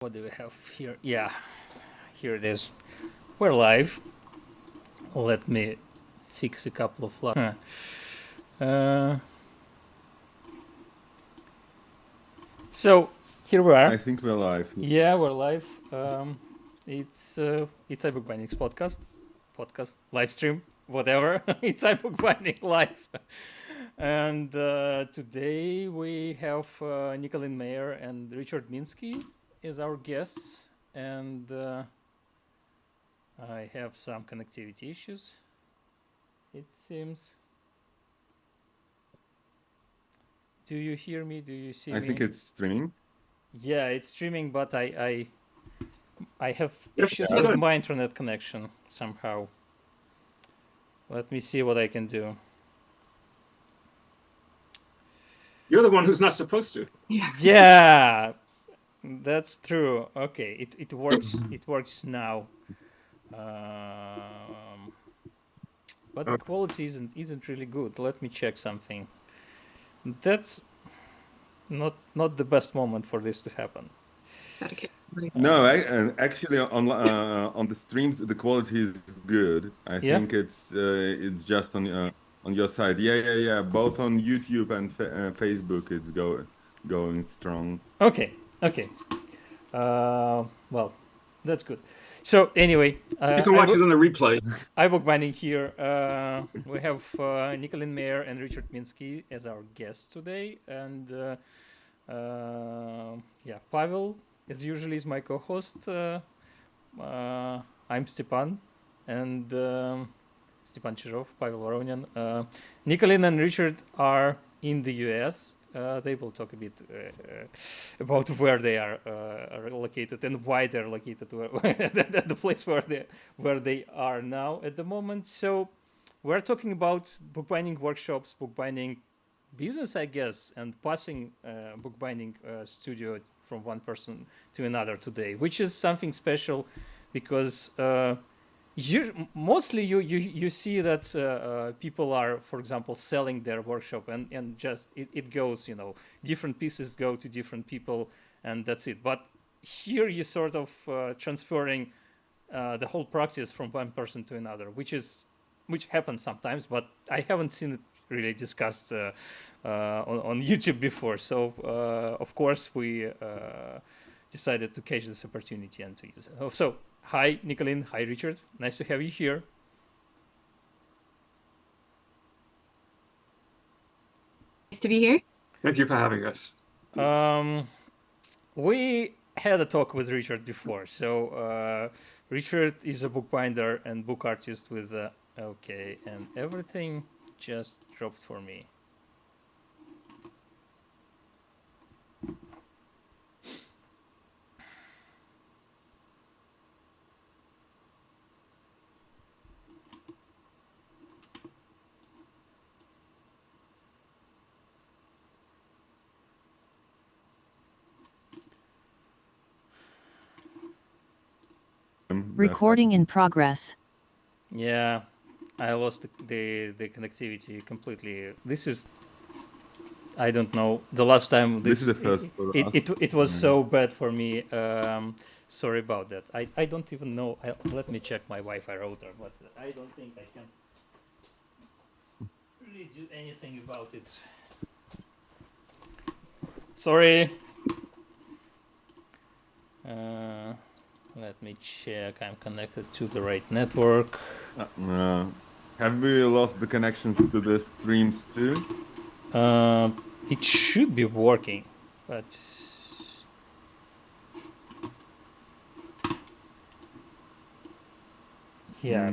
What do we have here? Yeah, here it is. We're live. Let me fix a couple of flags. So here we are. I think we're live. Yeah, we're live. It's iBookBinding's podcast, live stream, whatever. It's iBookBinding live. And today we have Nicoline Meyer and Richard Minsky as our guests. And I have some connectivity issues, it seems. Do you hear me? Do you see me? I think it's streaming. Yeah, it's streaming, but I have issues with my internet connection somehow. Let me see what I can do. You're the one who's not supposed to. Yeah, that's true. Okay, it works. It works now. But the quality isn't really good. Let me check something. That's not the best moment for this to happen. No, actually on the streams the quality is good. I think it's just on your side. Yeah. Both on YouTube and Facebook it's going strong. Okay. Well, that's good. So anyway, you can watch it on the replay. iBookBinding here. We have Nicoline Meyer and Richard Minsky as our guests today, and Pavel, as usually, is my co-host. I'm Stepan, and Stepan Chizhov, Pavel Voronyan. Nicoline and Richard are in the US. They will talk a bit about where they are located and why they're located at the place where they are now at the moment. So we're talking about bookbinding workshops, bookbinding business, I guess, and passing bookbinding studio from one person to another today, which is something special because mostly you see that people are, for example, selling their workshop and just it goes, different pieces go to different people and that's it. But here you sort of transferring the whole practice from one person to another, which happens sometimes, but I haven't seen it really discussed on YouTube before. So of course we decided to catch this opportunity and to use it. So hi, Nicoline. Hi, Richard. Nice to have you here. Nice to be here. Thank you for having us. We had a talk with Richard before. So Richard is a bookbinder and book artist with okay, and everything just dropped for me. Recording in progress. Yeah, I lost the connectivity completely. This is, I don't know, the last time this is the first it was so bad for me. Sorry about that. I don't even know. Let me check my Wi-Fi router, but I don't think I can really do anything about it. Sorry. Let me check. I'm connected to the right network. Have we lost the connection to the streams too? It should be working, but yeah.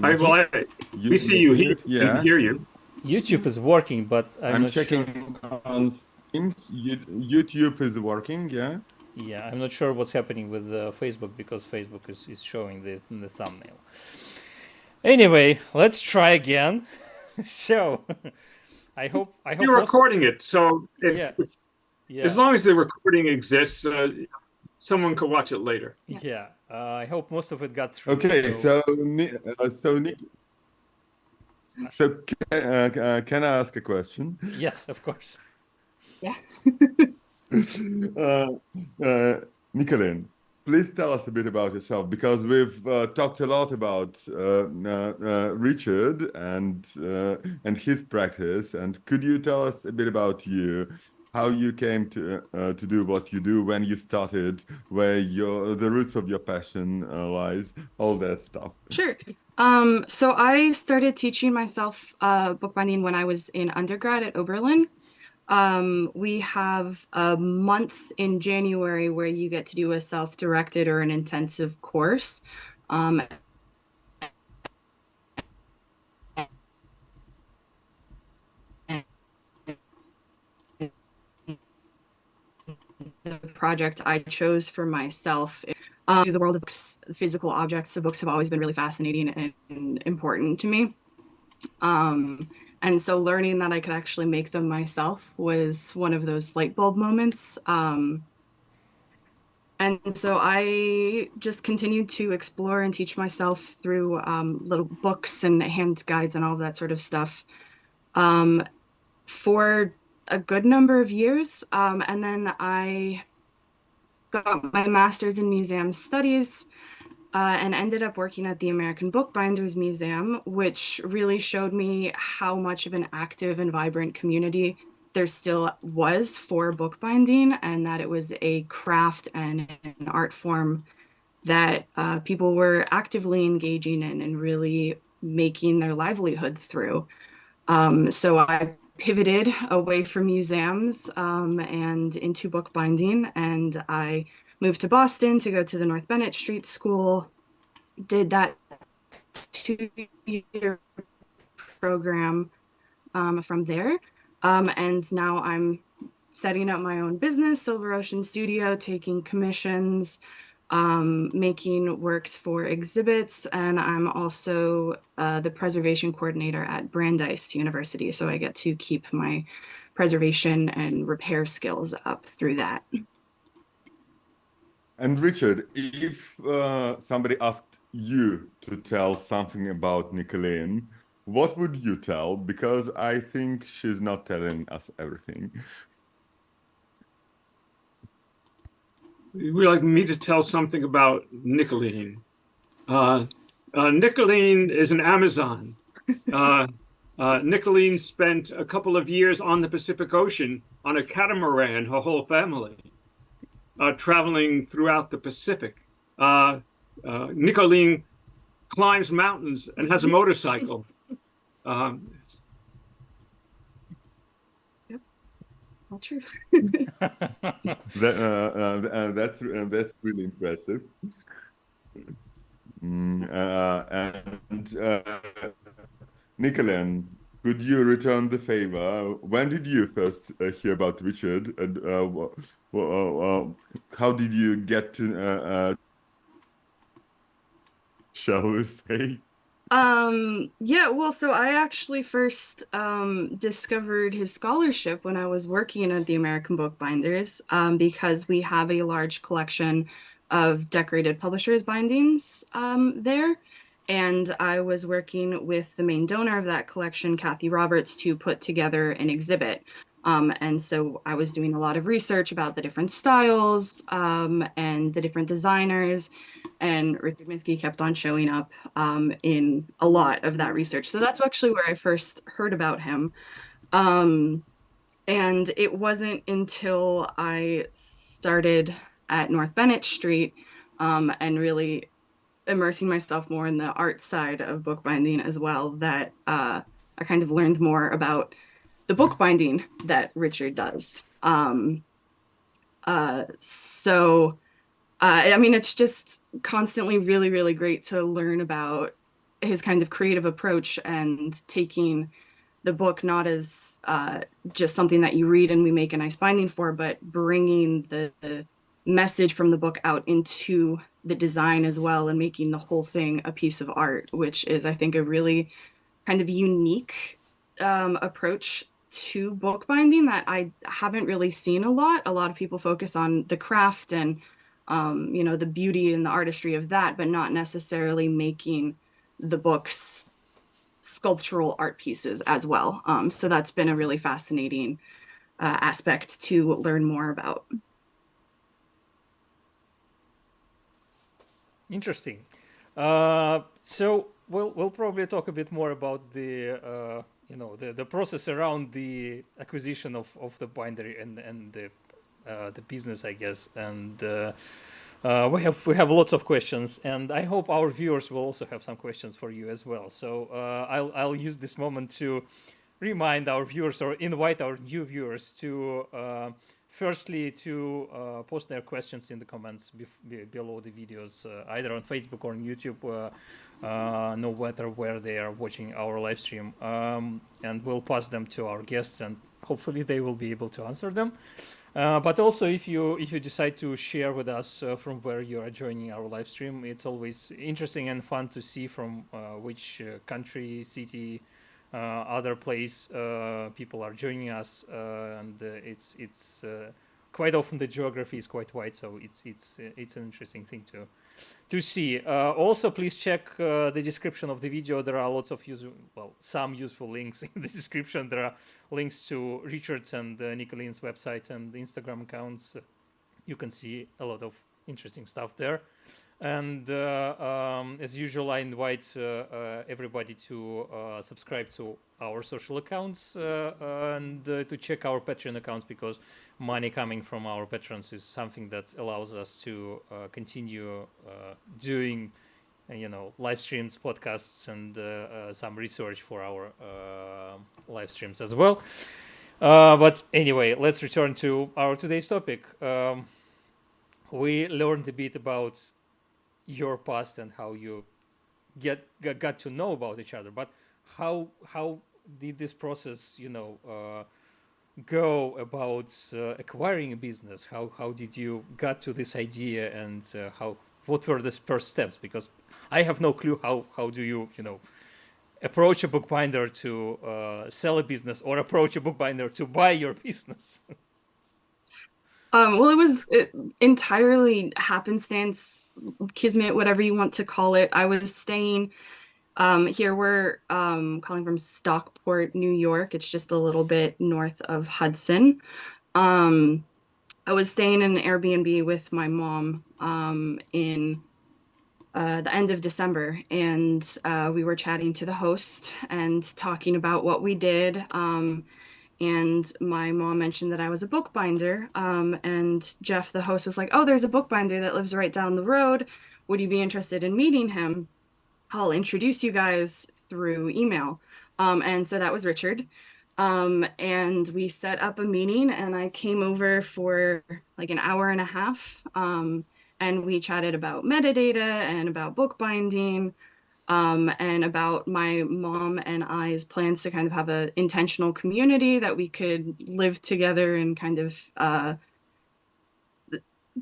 We see you here. Yeah. We hear you. YouTube is working, but I'm not checking on streams. YouTube is working. Yeah. Yeah, I'm not sure what's happening with Facebook because Facebook is showing the thumbnail. Anyway, let's try again. So, I hope you're recording it. So as long as the recording exists, someone could watch it later. Yeah, I hope most of it got through. Okay, so can I ask a question? Yes, of course. Yeah. Nicoline, please tell us a bit about yourself, because we've talked a lot about Richard and his practice. And could you tell us a bit about you, how you came to do what you do, when you started, where the roots of your passion lies, all that stuff? Sure. So I started teaching myself bookbinding when I was in undergrad at Oberlin. We have a month in January where you get to do a self-directed or an intensive course. The project I chose for myself, the world of books, physical objects of books have always been really fascinating and important to me. And so learning that I could actually make them myself was one of those light bulb moments. And so I just continued to explore and teach myself through little books and hand guides and all of that sort of stuff for a good number of years. And then I got my master's in museum studies and ended up working at the American Bookbinders Museum, which really showed me how much of an active and vibrant community there still was for bookbinding, and that it was a craft and an art form that people were actively engaging in and really making their livelihood through. So I pivoted away from museums and into bookbinding, and I moved to Boston to go to the North Bennett Street School, did that 2-year program from there, and now I'm setting up my own business, Silver Ocean Studio, taking commissions, making works for exhibits, and I'm also the preservation coordinator at Brandeis University, so I get to keep my preservation and repair skills up through that. And Richard, if somebody asked you to tell something about Nicoline, what would you tell? Because I think she's not telling us everything. Would you like me to tell something about Nicoline? Nicoline is an Amazon. Nicoline spent a couple of years on the Pacific Ocean on a catamaran, her whole family, traveling throughout the Pacific. Nicoline climbs mountains and has a motorcycle. Yep, all true. That's really impressive. Nicoline, could you return the favor? When did you first hear about Richard, and how did you get to, shall we say? Yeah, well, so I actually first discovered his scholarship when I was working at the American Bookbinders, because we have a large collection of decorated publishers bindings there. And I was working with the main donor of that collection, Kathy Roberts, to put together an exhibit. And so I was doing a lot of research about the different styles and the different designers, and Richard Minsky kept on showing up in a lot of that research. So that's actually where I first heard about him. And it wasn't until I started at North Bennett Street and really immersing myself more in the art side of bookbinding as well that I kind of learned more about the bookbinding that Richard does. I mean, it's just constantly really, really great to learn about his kind of creative approach and taking the book not as just something that you read and we make a nice binding for, but bringing the message from the book out into the design as well and making the whole thing a piece of art, which is, I think, a really kind of unique approach to bookbinding that I haven't really seen a lot. A lot of people focus on the craft and you know, the beauty and the artistry of that, but not necessarily making the books sculptural art pieces as well. So that's been a really fascinating aspect to learn more about. Interesting. So we'll probably talk a bit more about the the process around the acquisition of the bindery and the business, I guess. And we have lots of questions, and I hope our viewers will also have some questions for you as well. So I'll use this moment to remind our viewers or invite our new viewers to firstly to post their questions in the comments below the videos, either on Facebook or on YouTube, no matter where they are watching our live stream, and we'll pass them to our guests, and hopefully they will be able to answer them. But also, if you decide to share with us from where you are joining our live stream, it's always interesting and fun to see from which country, city, other place people are joining us, and it's quite often the geography is quite wide, so it's an interesting thing to see. Also, please check the description of the video. There are lots of some useful links in the description. There are links to Richard's and Nicoline's websites and Instagram accounts. You can see a lot of interesting stuff there. And as usual, I invite everybody to subscribe to our social accounts and to check our Patreon accounts, because money coming from our patrons is something that allows us to continue doing, live streams, podcasts, and some research for our live streams as well. But anyway, let's return to our today's topic. We learned a bit about your past and how you got to know about each other, but how did this process go about acquiring a business? How did you got to this idea, and what were the first steps? Because I have no clue how do you approach a bookbinder to sell a business, or approach a bookbinder to buy your business. Well, it was entirely happenstance, kismet, whatever you want to call it. I was staying here. We're calling from Stockport, New York. It's just a little bit north of Hudson. I was staying in an Airbnb with my mom in the end of December, and we were chatting to the host and talking about what we did. And my mom mentioned that I was a bookbinder, and Jeff, the host, was like, "Oh, there's a bookbinder that lives right down the road. Would you be interested in meeting him? I'll introduce you guys through email." And so that was Richard. And we set up a meeting, and I came over for like an hour and a half, and we chatted about metadata and about bookbinding. And about my mom and I's plans to kind of have an intentional community that we could live together and kind of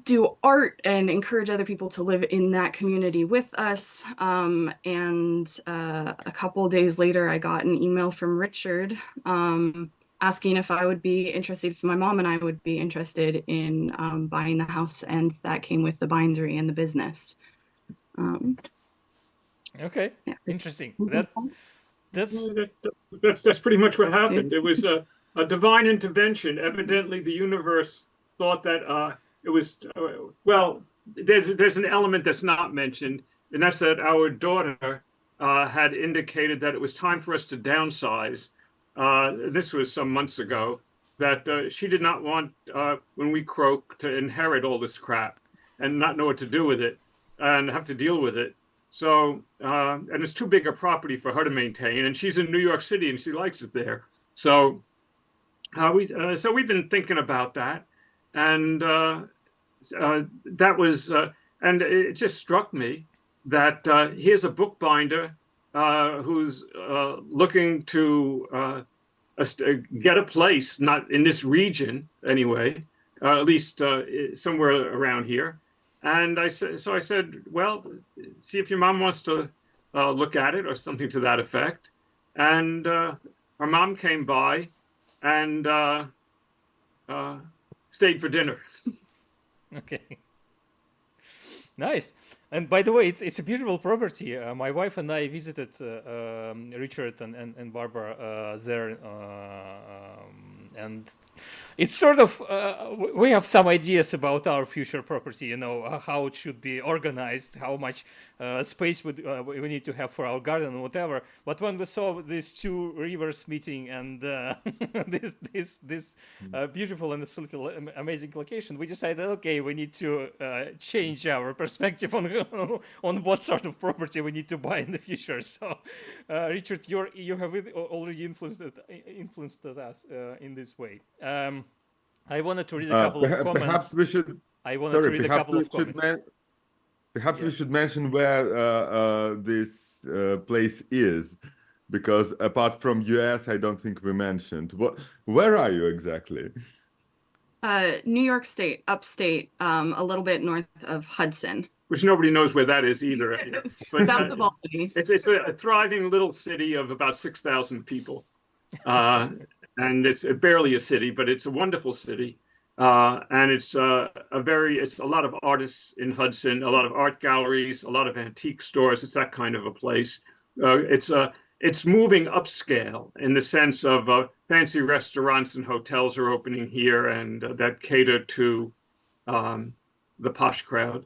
do art and encourage other people to live in that community with us. And a couple of days later, I got an email from Richard asking if I would be interested, if my mom and I would be interested in buying the house, and that came with the bindery and the business. Okay, yeah. Interesting. That's pretty much what happened. It was a divine intervention. Evidently, the universe thought that it was well. There's an element that's not mentioned, and that's that our daughter had indicated that it was time for us to downsize. This was some months ago. That she did not want, when we croak, to inherit all this crap and not know what to do with it and have to deal with it. So, and it's too big a property for her to maintain, and she's in New York City and she likes it there. So, we've been thinking about that, and that was, and it just struck me that here's a bookbinder who's looking to get a place, not in this region anyway, at least somewhere around here. And I said, well, see if your mom wants to look at it, or something to that effect. And her mom came by and stayed for dinner. Okay. Nice. And by the way, it's a beautiful property. My wife and I visited Richard and Barbara there and it's sort of we have some ideas about our future property, how it should be organized, how much space we need to have for our garden and whatever. But when we saw these two rivers meeting and this beautiful and absolutely amazing location, we decided, okay, we need to change our perspective on what sort of property we need to buy in the future. So, Richard, you have already influenced us in this way. I wanted to read a couple of comments. Perhaps we should. I wanted to read a couple of comments. Perhaps we should mention where this place is, because apart from US, I don't think we mentioned. Where are you exactly? New York State, upstate, a little bit north of Hudson. Which nobody knows where that is either. But, south of Albany. It's a thriving little city of about 6,000 people. And it's barely a city, but it's a wonderful city. And it's it's a lot of artists in Hudson, a lot of art galleries, a lot of antique stores. It's that kind of a place. It's moving upscale in the sense of fancy restaurants and hotels are opening here, and that cater to the posh crowd.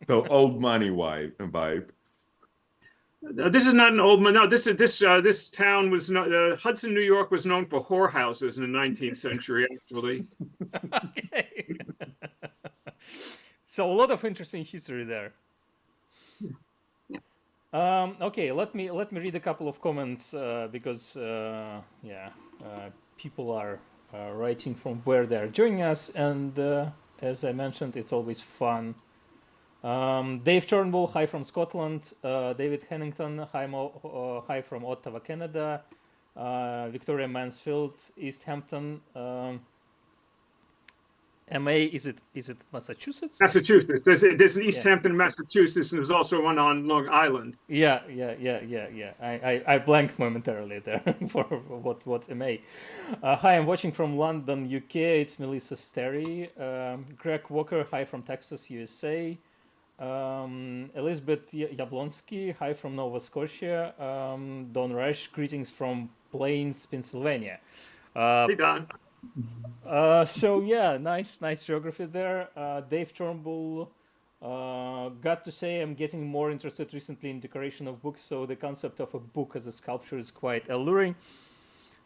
So old money vibe. This is not an old man. No, this town was not. Hudson, New York, was known for whorehouses in the 19th century, actually. Okay. So a lot of interesting history there. Yeah. Okay, let me read a couple of comments because people are writing from where they are joining us, and as I mentioned, it's always fun. Dave Turnbull, hi from Scotland. David Hennington, hi from Ottawa, Canada. Victoria Mansfield, East Hampton. MA, is it Massachusetts? Massachusetts. There's an East Hampton, Massachusetts, and there's also one on Long Island. Yeah. I blanked momentarily there for what's MA. Hi, I'm watching from London, UK. It's Melissa Sterry. Greg Walker, hi from Texas, USA. Elizabeth Yablonsky, hi from Nova Scotia. Don Rush, greetings from Plains, Pennsylvania. Hey, Don. So yeah, nice geography there. Dave Turnbull, got to say I'm getting more interested recently in decoration of books, so the concept of a book as a sculpture is quite alluring.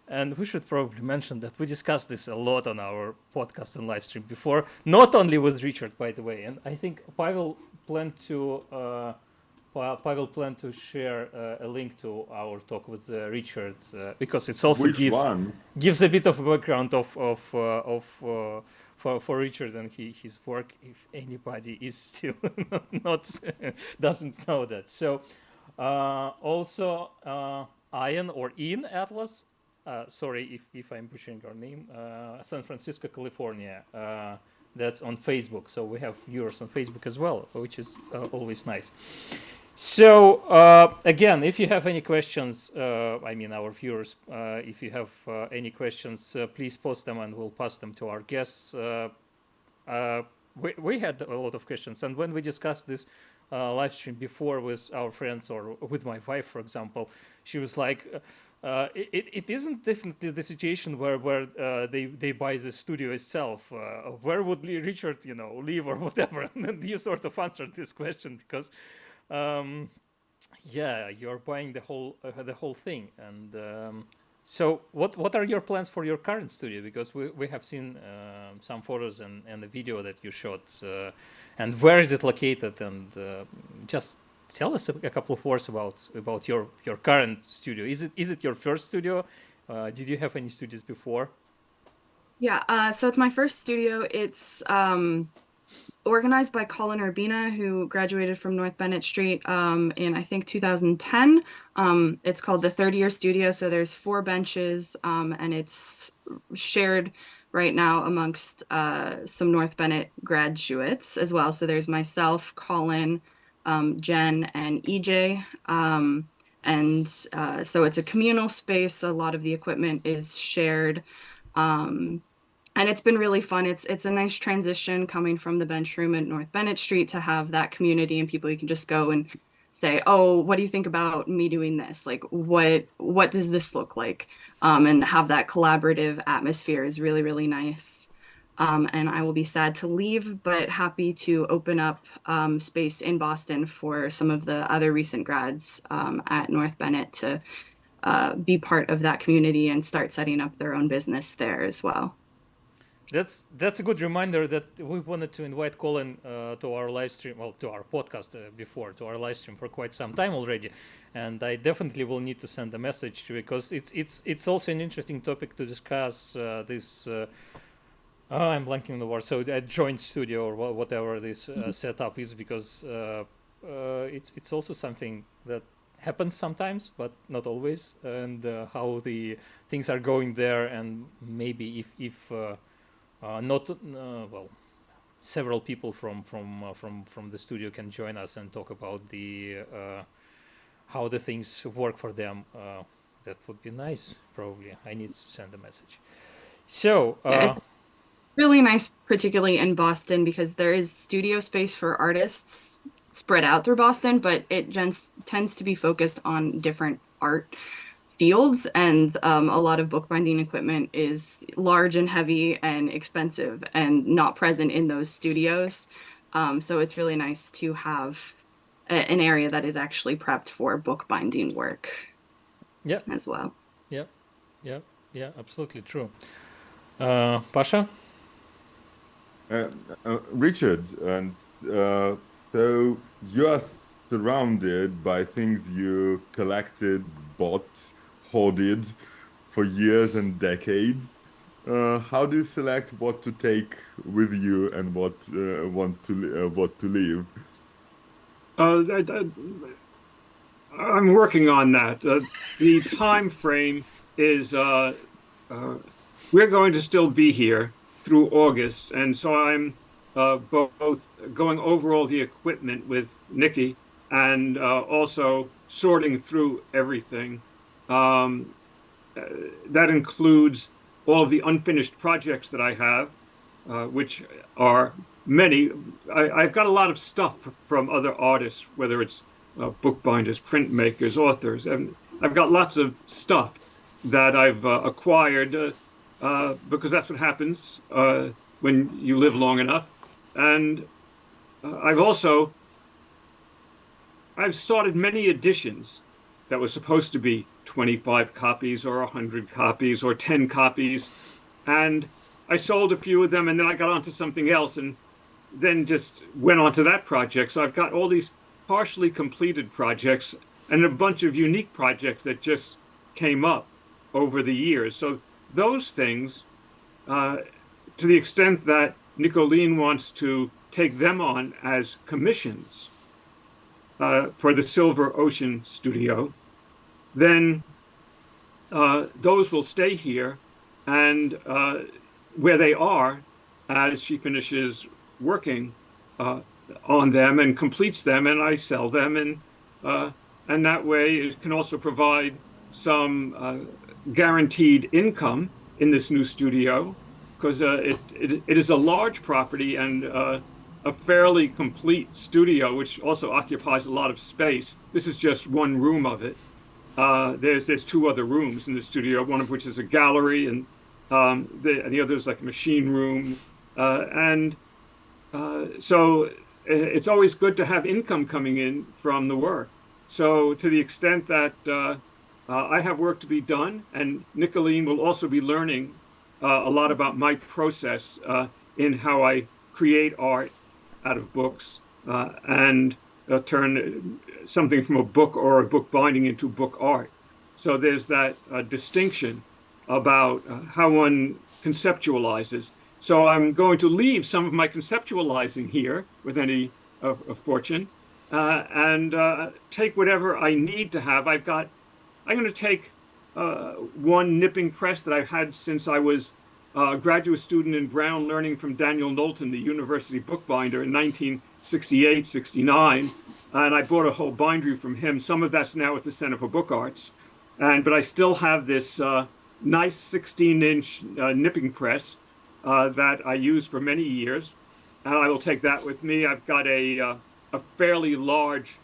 And we should probably mention that we discussed this a lot on our podcast and live stream before, not only with Richard, by the way. And I think Pavel planned to share a link to our talk with Richard because it's also gives a bit of a background for Richard and his work. If anybody is still not doesn't know that. So also Ian or Ian Atlas. Sorry if I'm butchering your name. San Francisco, California. That's on Facebook. So we have viewers on Facebook as well, which is always nice. So again, if you have any questions, our viewers, if you have any questions, please post them and we'll pass them to our guests. We had a lot of questions, and when we discussed this live stream before with our friends or with my wife, for example, she was like, it isn't definitely the situation where they buy the studio itself. Where would Richard, live or whatever? And then you sort of answered this question because, you're buying the whole thing. And so, what are your plans for your current studio? Because we have seen some photos and the video that you shot, and where is it located? And just tell us a couple of words about your current studio. Is it your first studio? Did you have any studios before? Yeah, so it's my first studio. It's organized by Colin Urbina, who graduated from North Bennett Street in, I think, 2010. It's called the Third Year Studio, so there's 4 benches, and it's shared right now amongst some North Bennett graduates as well. So there's myself, Colin, Jen, and EJ. So it's a communal space. A lot of the equipment is shared. And it's been really fun. It's a nice transition coming from the bench room at North Bennett Street to have that community and people you can just go and say, oh, what do you think about me doing this? Like, what does this look like? And have that collaborative atmosphere is really, really nice. And I will be sad to leave, but happy to open up space in Boston for some of the other recent grads at North Bennett to be part of that community and start setting up their own business there as well. That's a good reminder that we wanted to invite Colin to our live stream, well, to our podcast before, to our live stream for quite some time already, and I definitely will need to send a message because it's also an interesting topic to discuss. This I'm blanking on the word. So a joint studio or whatever this setup is, because it's also something that happens sometimes, but not always, and how the things are going there, and maybe if not well, several people from the studio can join us and talk about the how the things work for them. That would be nice. Probably I need to send a message. So really nice, particularly in Boston, because there is studio space for artists spread out through Boston, but it tends to be focused on different art fields, and a lot of bookbinding equipment is large and heavy and expensive and not present in those studios. So it's really nice to have an area that is actually prepped for bookbinding work. Yeah. As well. Yeah, absolutely true. Pasha? Richard, and so you are surrounded by things you collected, bought, hoarded for years and decades. How do you select what to take with you and what to leave? I'm working on that. The time frame is we're going to still be here through August, and so I'm both going over all the equipment with Nikki and also sorting through everything. That includes all of the unfinished projects that I have, which are many. I've got a lot of stuff from other artists, whether it's bookbinders, printmakers, authors, and I've got lots of stuff that I've acquired because that's what happens when you live long enough. And I've started many editions that were supposed to be 25 copies or 100 copies or 10 copies. And I sold a few of them, and then I got onto something else and then just went on to that project. So I've got all these partially completed projects and a bunch of unique projects that just came up over the years. So those things, to the extent that Nicoline wants to take them on as commissions for the Silver Ocean studio, then those will stay here and where they are as she finishes working on them and completes them, and I sell them, and that way it can also provide some guaranteed income in this new studio, because it is a large property and a fairly complete studio, which also occupies a lot of space. This is just one room of it. There's two other rooms in the studio, one of which is a gallery, and the other is like a machine room. So it's always good to have income coming in from the work. So to the extent that I have work to be done, and Nicoline will also be learning a lot about my process in how I create art out of books and turn something from a book or a book binding into book art. So there's that distinction about how one conceptualizes. So I'm going to leave some of my conceptualizing here with any fortune and take whatever I need to have. I'm going to take one nipping press that I've had since I was a graduate student in Brown, learning from Daniel Knowlton, the university bookbinder, in 1968, 69. And I bought a whole bindery from him. Some of that's now at the Center for Book Arts. But I still have this nice 16-inch nipping press that I used for many years. And I will take that with me. I've got a fairly large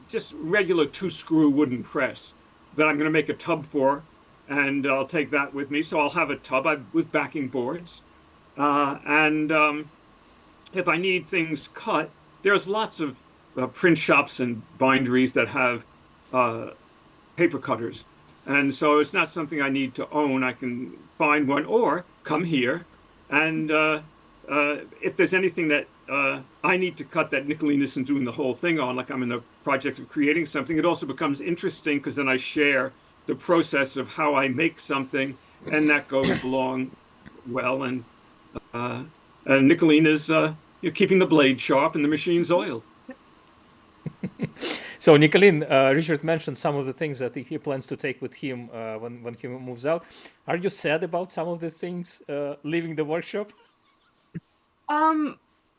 just regular 2-screw wooden press that I'm going to make a tub for, and I'll take that with me. So I'll have a tub with backing boards, and if I need things cut, there's lots of print shops and binderies that have paper cutters. And so it's not something I need to own. I can find one or come here. And if there's anything that I need to cut that Nicoline isn't doing the whole thing on, like I'm in the project of creating something, it also becomes interesting because then I share the process of how I make something, and that goes along well. And Nicoline is keeping the blade sharp and the machine's oiled. So Nicoline, Richard mentioned some of the things that he plans to take with him when he moves out. Are you sad about some of the things leaving the workshop?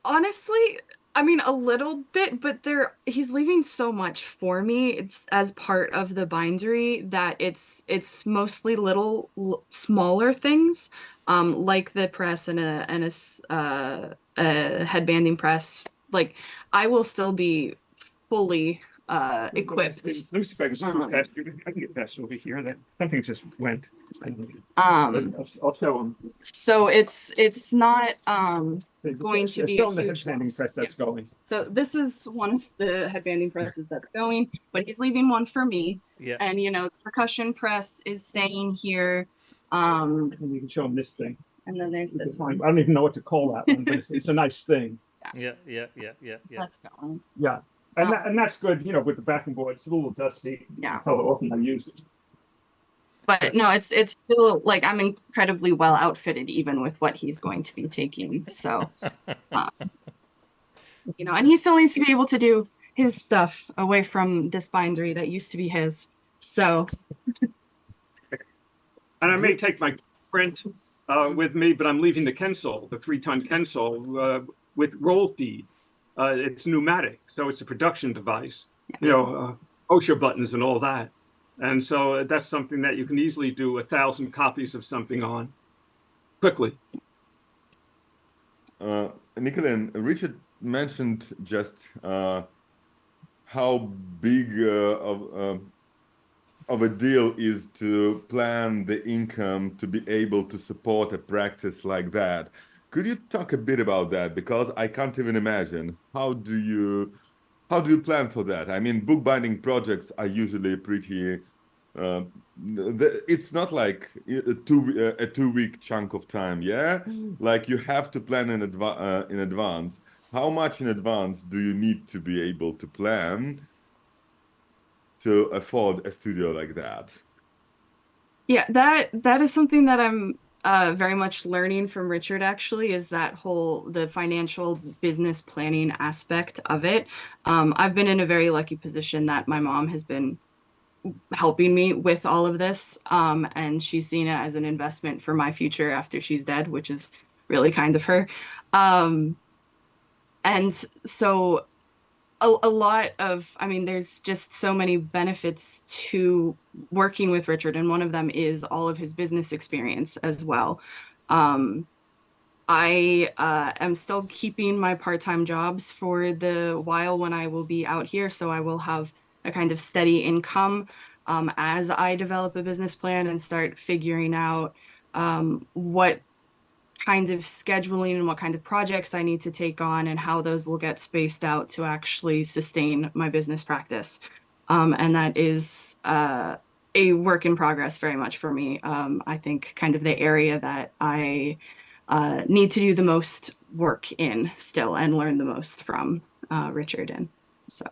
Honestly, I mean a little bit, but he's leaving so much for me. It's as part of the bindery that it's mostly smaller things, like the press and a headbanding press. Like I will still be fully equipped. Lucy, if I can get past over here. That something just went. I'll show them. So it's not going to be a the huge headbanding press that's going. So this is one of the headbanding presses that's going, but he's leaving one for me. Yeah. And the percussion press is staying here. And you can show them this thing. And then there's this one. I don't even know what to call that one, but it's a nice thing. Yeah. That's going. Yeah. And that's good, with the backing board. It's a little dusty. Yeah. How often I use it. But no, it's still like I'm incredibly well outfitted even with what he's going to be taking. So, and he still needs to be able to do his stuff away from this bindery that used to be his. So. And I may take my print with me, but I'm leaving the Kensol, the 3-ton Kensol with roll feed. It's pneumatic, so it's a production device, OSHA buttons and all that. And so that's something that you can easily do 1,000 copies of something on quickly. Nicoline, Richard mentioned just how big of a deal is to plan the income to be able to support a practice like that. Could you talk a bit about that? Because I can't even imagine. How do you plan for that? I mean, bookbinding projects are usually pretty. It's not like a 2-week chunk of time, yeah. Like you have to plan in advance. How much in advance do you need to be able to plan to afford a studio like that? Yeah, that is something that I'm very much learning from Richard, actually, is the financial business planning aspect of it. I've been in a very lucky position that my mom has been helping me with all of this, and she's seen it as an investment for my future after she's dead, which is really kind of her. And so a lot of, there's just so many benefits to working with Richard, and one of them is all of his business experience as well. I am still keeping my part-time jobs for the while when I will be out here, so I will have a kind of steady income as I develop a business plan and start figuring out what kind of scheduling and what kind of projects I need to take on and how those will get spaced out to actually sustain my business practice. And that is a work in progress very much for me. I think kind of the area that I need to do the most work in still and learn the most from Richard in. So.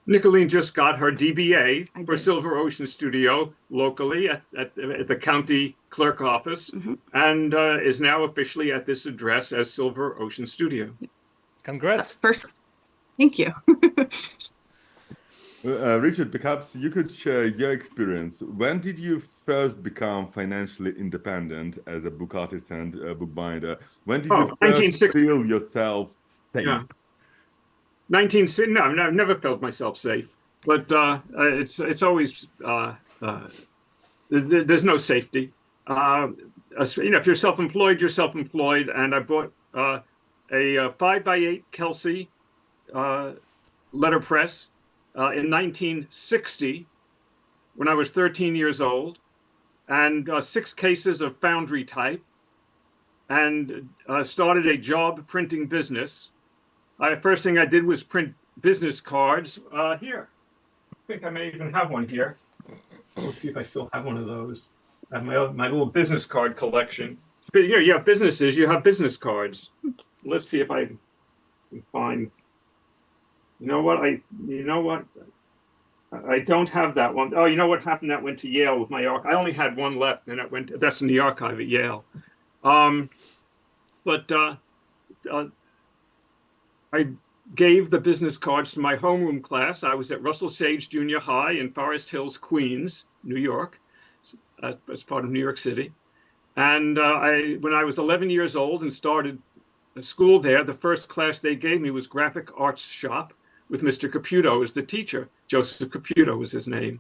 Nicoline just got her DBA for Silver Ocean Studio locally at the county clerk office, and is now officially at this address as Silver Ocean Studio. Congrats. First, thank you. Richard, perhaps you could share your experience. When did you first become financially independent as a book artist and a bookbinder? When did you first feel yourself safe? Yeah. No, I've never felt myself safe, but it's always there's no safety. If you're self-employed, you're self-employed. And I bought a 5x8 Kelsey letterpress in 1960 when I was 13 years old, and 6 cases of foundry type, and started a job printing business. First thing I did was print business cards. Here, I think I may even have one here. We'll see if I still have one of those. I have my little business card collection. But here, you have businesses, you have business cards. Let's see if I can find. You know what? I don't have that one. Oh, you know what happened? That went to Yale with my archive. I only had one left, and it went. That's in the archive at Yale. But I gave the business cards to my homeroom class. I was at Russell Sage Junior High in Forest Hills, Queens, New York, as part of New York City. And when I was 11 years old and started a school there, the first class they gave me was graphic arts shop with Mr. Caputo as the teacher. Joseph Caputo was his name.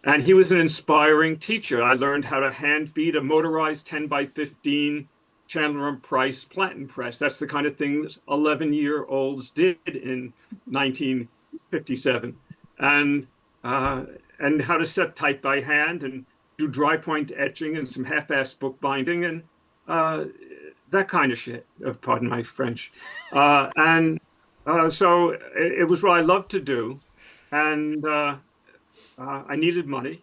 And he was an inspiring teacher. I learned how to hand feed a motorized 10 by 15 Chandler and Price platen press. That's the kind of thing that 11-year-olds did in 1957. And how to set type by hand and do dry point etching and some half-assed bookbinding and that kind of shit. Pardon my French. So it was what I loved to do. And I needed money.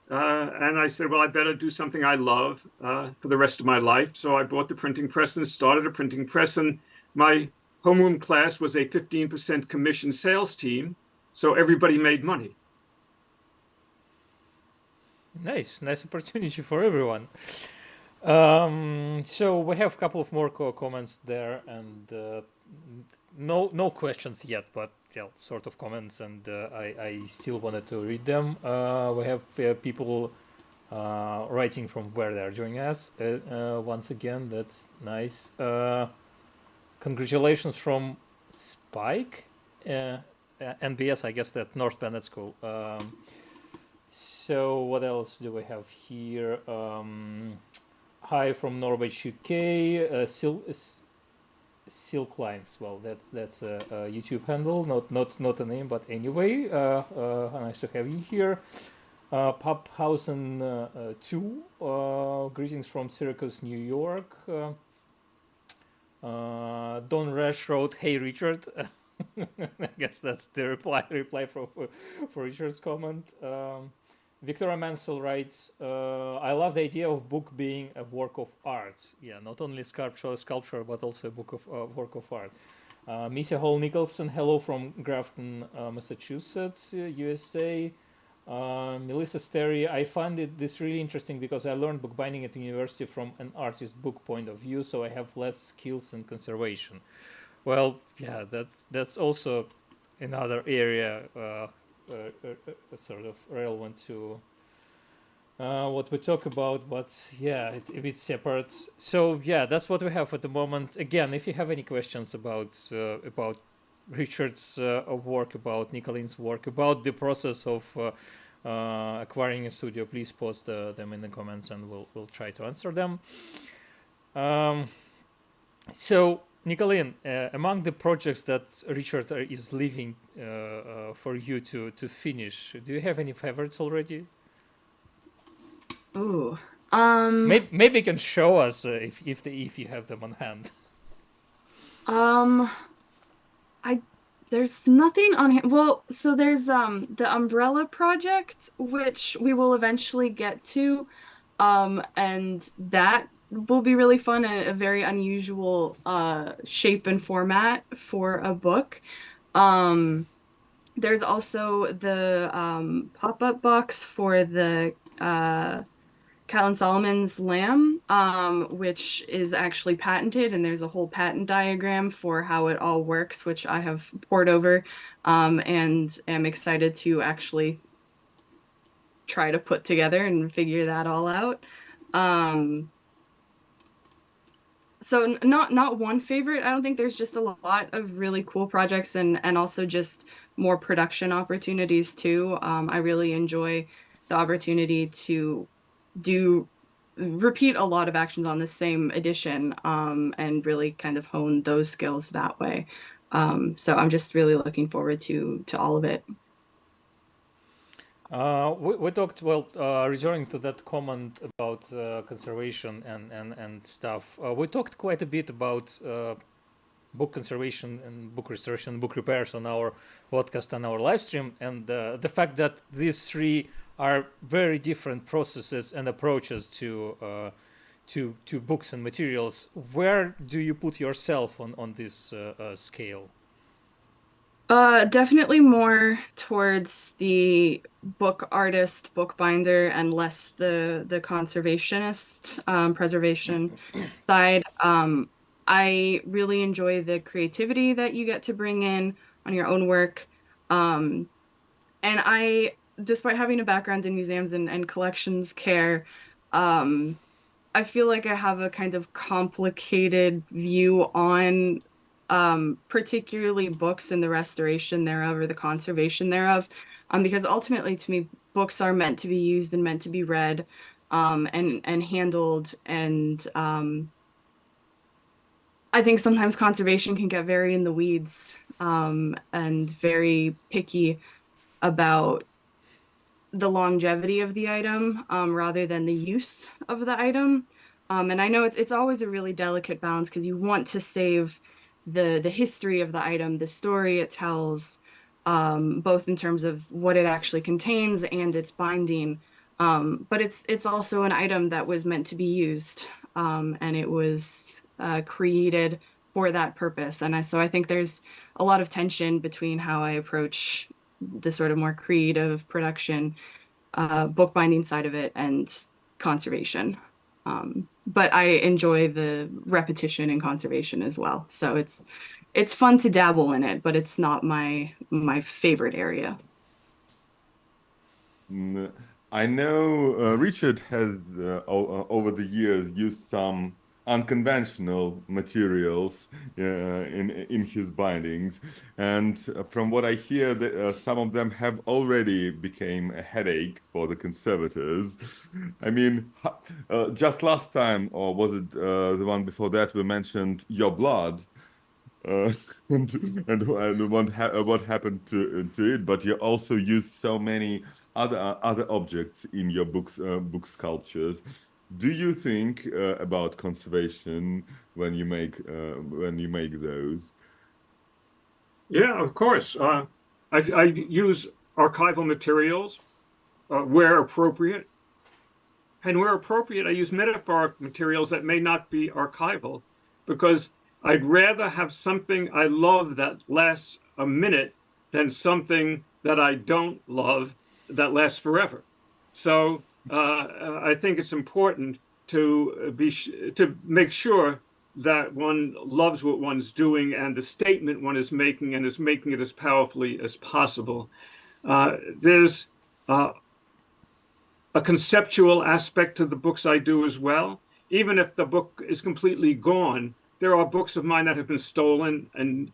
And I said, well, I better do something I love for the rest of my life. So I bought the printing press and started a printing press. And my homeroom class was a 15% commission sales team. So everybody made money. Nice opportunity for everyone. So we have a couple of more comments there, and no questions yet, but yeah, sort of comments, and I still wanted to read them. We have people writing from where they are joining us. Once again, that's nice. Congratulations from Spike, NBS, I guess that North Bennett School. So what else do we have here? Hi from Norwich, UK. Silk Lines. Well, that's a YouTube handle, not a name, but anyway. Nice to have you here. Paphausen 2. Greetings from Syracuse, New York. Don Rash wrote, "Hey Richard." I guess that's the reply for Richard's comment. Victoria Mansell writes, I love the idea of book being a work of art. Yeah, not only sculpture, but also a book of work of art. Missy Hall Nicholson, hello from Grafton, Massachusetts, USA. Melissa Sterry, I find this really interesting because I learned bookbinding at university from an artist book point of view, so I have less skills in conservation. Well, yeah, that's also another area sort of relevant to what we talk about, but yeah, it's a bit separate. So yeah, that's what we have at the moment. Again, if you have any questions about Richard's work, about Nicoline's work, about the process of acquiring a studio, please post them in the comments, and we'll try to answer them. So Nicoline, among the projects that Richard is leaving for you to finish, do you have any favorites already? Ooh. Maybe you can show us if you have them on hand. There's nothing on hand. Well, so there's the Umbrella project, which we will eventually get to, and that will be really fun and a very unusual shape and format for a book. There's also the pop-up box for the Callan Solomon's Lamb, which is actually patented, and there's a whole patent diagram for how it all works, which I have poured over and am excited to actually try to put together and figure that all out. So not one favorite. I don't think there's just a lot of really cool projects and also just more production opportunities too. I really enjoy the opportunity to repeat a lot of actions on the same edition and really kind of hone those skills that way. So I'm just really looking forward to all of it. We talked, returning to that comment about conservation and stuff, we talked quite a bit about book conservation and book research and book repairs on our podcast and our live stream, and the fact that these three are very different processes and approaches to books and materials. Where do you put yourself on this scale? Definitely more towards the book artist, bookbinder, and less the conservationist, preservation side. I really enjoy the creativity that you get to bring in on your own work. And I, despite having a background in museums and collections care, I feel like I have a kind of complicated view on particularly books and the restoration thereof or the conservation thereof, because ultimately to me books are meant to be used and meant to be read and handled, and I think sometimes conservation can get very in the weeds and very picky about the longevity of the item rather than the use of the item. And I know it's always a really delicate balance because you want to save the history of the item, the story it tells, both in terms of what it actually contains and its binding. But it's also an item that was meant to be used, and it was created for that purpose. And so I think there's a lot of tension between how I approach the sort of more creative production, bookbinding side of it, and conservation. But I enjoy the repetition and conservation as well. So it's fun to dabble in it, but it's not my favorite area. I know Richard has over the years used some unconventional materials in his bindings, and from what I hear, some of them have already became a headache for the conservators. I mean, just last time, or was it the one before that, we mentioned your blood and what happened to it, but you also use so many other objects in your book sculptures. Do you think about conservation when you make those? Yeah, of course. I use archival materials where appropriate, and where appropriate, I use metaphoric materials that may not be archival, because I'd rather have something I love that lasts a minute than something that I don't love that lasts forever. So I think it's important to make sure that one loves what one's doing and the statement one is making, and is making it as powerfully as possible. There's a conceptual aspect to the books I do as well. Even if the book is completely gone, there are books of mine that have been stolen and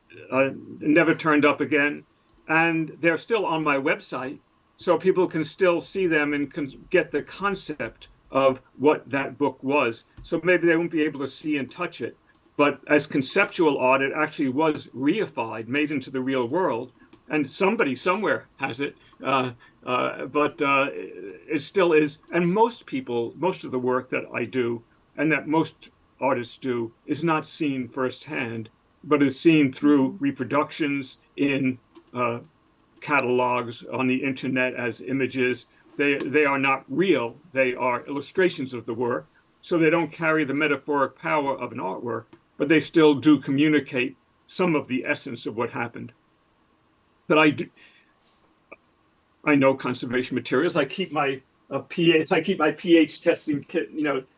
never turned up again, and they're still on my website. So people can still see them and can get the concept of what that book was. So maybe they won't be able to see and touch it, but as conceptual art, it actually was reified, made into the real world, and somebody somewhere has it. But it still is. And most of the work that I do and that most artists do is not seen firsthand, but is seen through reproductions in catalogs on the internet as images. They are not real. They are illustrations of the work. So they don't carry the metaphoric power of an artwork, but they still do communicate some of the essence of what happened. But I know conservation materials. I keep my pH testing kit,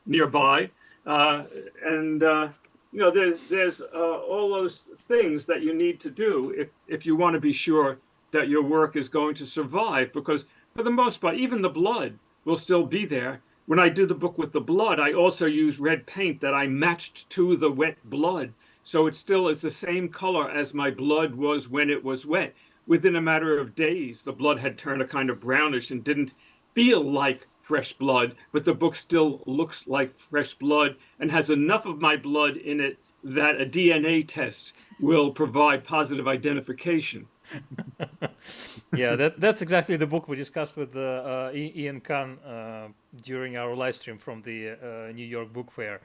nearby, and there's all those things that you need to do if you want to be sure that your work is going to survive, because for the most part, even the blood will still be there. When I did the book with the blood, I also used red paint that I matched to the wet blood. So it still is the same color as my blood was when it was wet. Within a matter of days, the blood had turned a kind of brownish and didn't feel like fresh blood, but the book still looks like fresh blood and has enough of my blood in it that a DNA test will provide positive identification. Yeah, that's exactly the book we discussed with Ian Khan during our live stream from the New York Book Fair.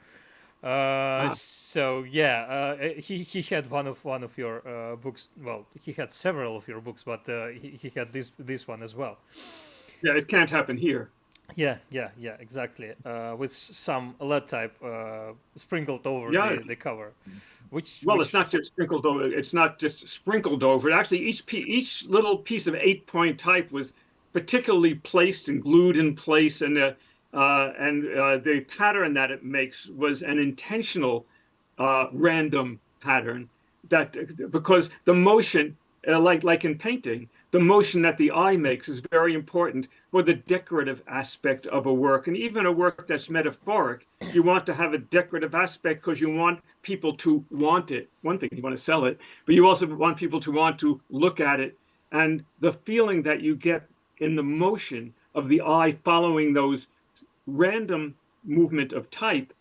So yeah, he had one of your books. Well, he had several of your books, but he had this one as well. Yeah, it can't happen here. Yeah, exactly. With some lead type sprinkled over the cover. Which it's not just sprinkled over. It's not just sprinkled over. Actually, each little piece of 8-point type was particularly placed and glued in place, and the pattern that it makes was an intentional random pattern. That because the motion, like in painting, the motion that the eye makes is very important for the decorative aspect of a work. And even a work that's metaphoric, you want to have a decorative aspect because you want people to want it. One thing, you want to sell it, but you also want people to want to look at it. And the feeling that you get in the motion of the eye following those random movement of type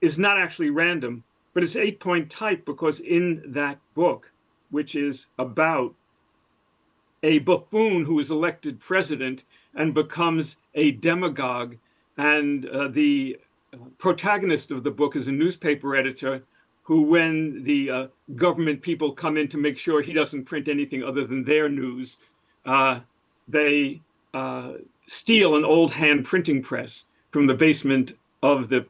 is not actually random, but it's 8-point type because in that book, which is about a buffoon who is elected president and becomes a demagogue. And the protagonist of the book is a newspaper editor who, when the government people come in to make sure he doesn't print anything other than their news, they steal an old hand printing press from the basement of the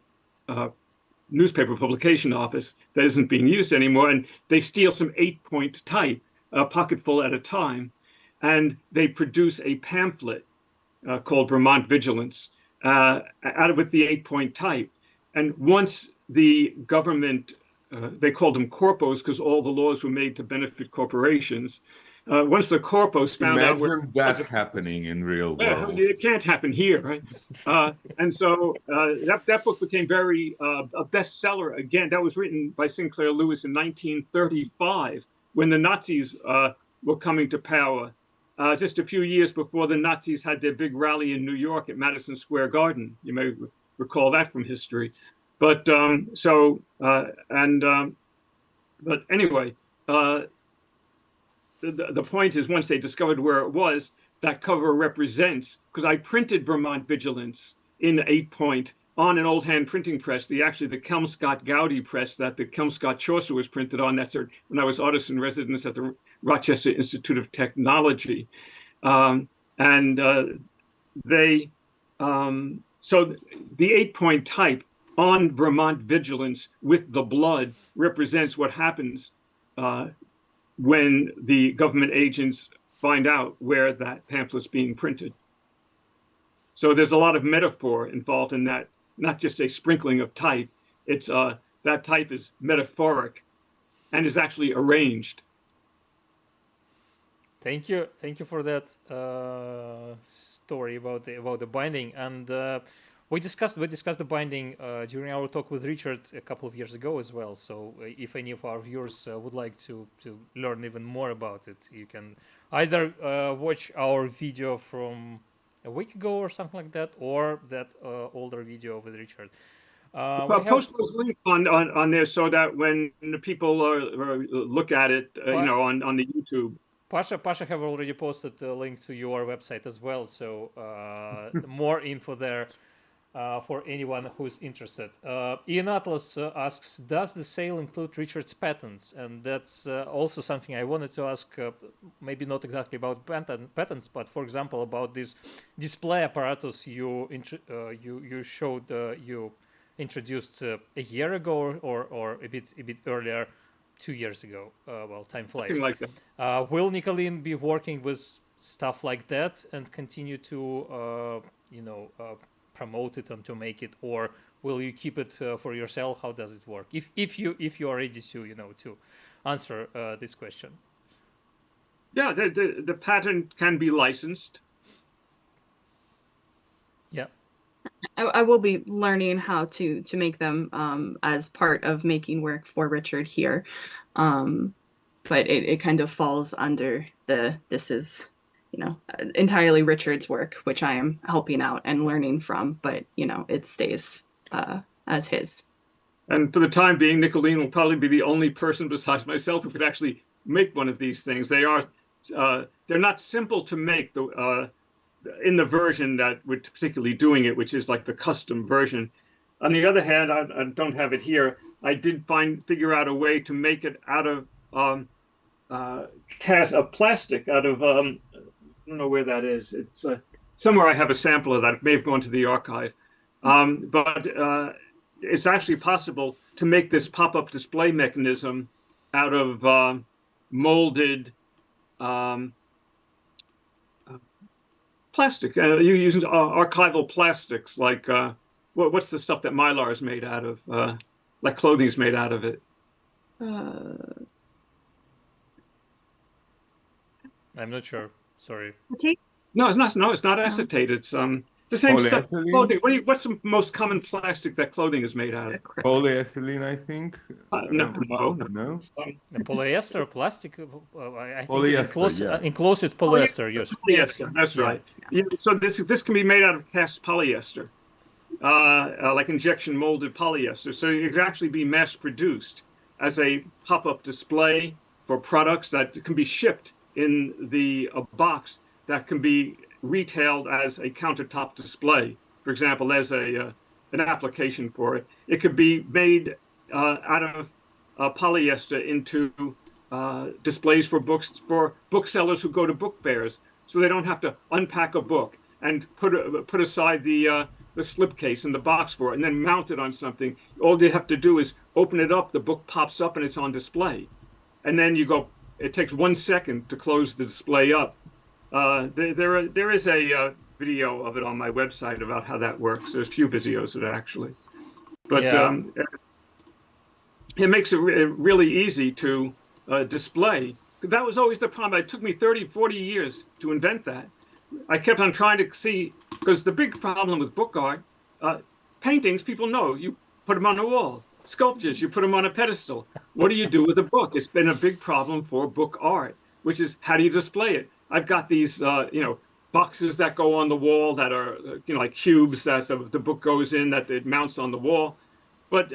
newspaper publication office that isn't being used anymore. And they steal some 8-point type, a pocketful at a time. And they produce a pamphlet called Vermont Vigilance with the 8-point type. And once the government, they called them corpos because all the laws were made to benefit corporations. Once the corpos found out, imagine that happening in real world. It can't happen here, right? And so that book became a bestseller again. That was written by Sinclair Lewis in 1935 when the Nazis were coming to power. Just a few years before the Nazis had their big rally in New York at Madison Square Garden. You may recall that from history. But but anyway, the point is once they discovered where it was, that cover represents, because I printed Vermont Vigilance in 8-point on an old hand printing press, the Kelmscott-Gowdy press that the Kelmscott-Chaucer was printed on. That's when I was artist in residence at the Rochester Institute of Technology. So the 8-point type on Vermont Vigilance with the blood represents what happens when the government agents find out where that pamphlet's being printed. So there's a lot of metaphor involved in that, not just a sprinkling of type. It's that type is metaphoric and is actually arranged. Thank you for that story about the binding, and we discussed the binding during our talk with Richard a couple of years ago as well. So if any of our viewers would like to learn even more about it, you can either watch our video from a week ago or something like that, or that older video with Richard. Post those links on there so that when the people look at it, on the YouTube. Pasha have already posted the link to your website as well, so more info there for anyone who's interested. Ian Atlas asks, does the sale include Richard's patents? And that's also something I wanted to ask, maybe not exactly about patents, but for example about this display apparatus you showed, you introduced a year ago or a bit earlier, 2 years ago. Well, time flies. Something like that. Will Nicoline be working with stuff like that and continue to promote it and to make it, or will you keep it for yourself? How does it work? If you are ready to answer this question. Yeah, the patent can be licensed. Yeah. I will be learning how to make them as part of making work for Richard here. But it kind of falls under this is entirely Richard's work, which I am helping out and learning from, but it stays as his. And for the time being, Nicoline will probably be the only person besides myself who could actually make one of these things. They are they're not simple to make in the version that we're particularly doing it, which is like the custom version. On the other hand, I don't have it here. I did figure out a way to make it out of plastic, out of I don't know where that is. It's somewhere I have a sample of that. It may have gone to the archive, but it's actually possible to make this pop-up display mechanism out of molded plastic. You use archival plastics like what's the stuff that Mylar is made out of? Like clothing is made out of it. I'm not sure. Sorry. No, it's not. No, it's not acetate. It's the same stuff. Polyethylene? Clothing. What's the most common plastic that clothing is made out of? Polyethylene, I think. No. The polyester, plastic. I think Polyester, enclosed it's polyester. Yes. Polyester. That's right. Yeah, so this can be made out of cast polyester, like injection molded polyester. So it can actually be mass produced as a pop-up display for products that can be shipped in a box that can be retailed as a countertop display. For example, there's an application for it. It could be made out of polyester into displays for books for booksellers who go to book fairs, so they don't have to unpack a book and put aside the slipcase and the box for it and then mount it on something. All they have to do is open it up, the book pops up and it's on display. And then you go, it takes 1 second to close the display up. There is a video of it on my website about how that works. There's a few videos of it actually. But Yeah. It makes it really easy to display. That was always the problem. It took me 30, 40 years to invent that. I kept on trying to see, because the big problem with book art, paintings, people know, you put them on a wall. Sculptures, you put them on a pedestal. What do you do with a book? It's been a big problem for book art, which is how do you display it? I've got these, boxes that go on the wall that are, like cubes that the book goes in, that it mounts on the wall. But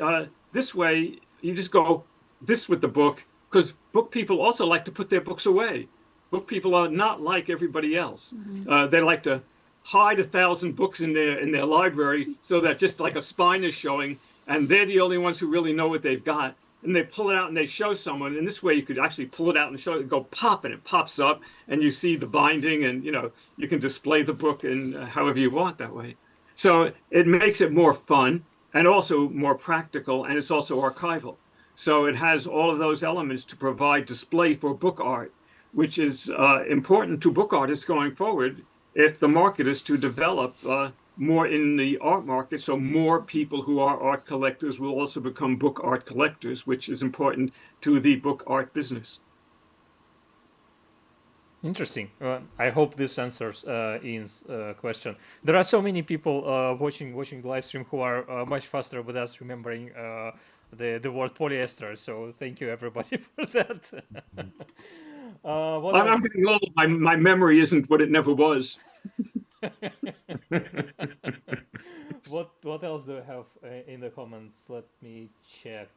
this way, you just go this with the book, because book people also like to put their books away. Book people are not like everybody else. Mm-hmm. They like to hide 1,000 books in their library so that just like a spine is showing, and they're the only ones who really know what they've got. And they pull it out and they show someone. And this way you could actually pull it out and show it, go pop, and it pops up, and you see the binding, and you can display the book in however you want that way. So it makes it more fun and also more practical, and it's also archival. So it has all of those elements to provide display for book art, which is important to book artists going forward if the market is to develop more in the art market. So more people who are art collectors will also become book art collectors, which is important to the book art business. Interesting. I hope this answers Ian's question. There are so many people watching the live stream who are much faster with us remembering the word polyester. So thank you everybody for that. I'm getting old. My memory isn't what it never was. What else do I have in the comments? Let me check.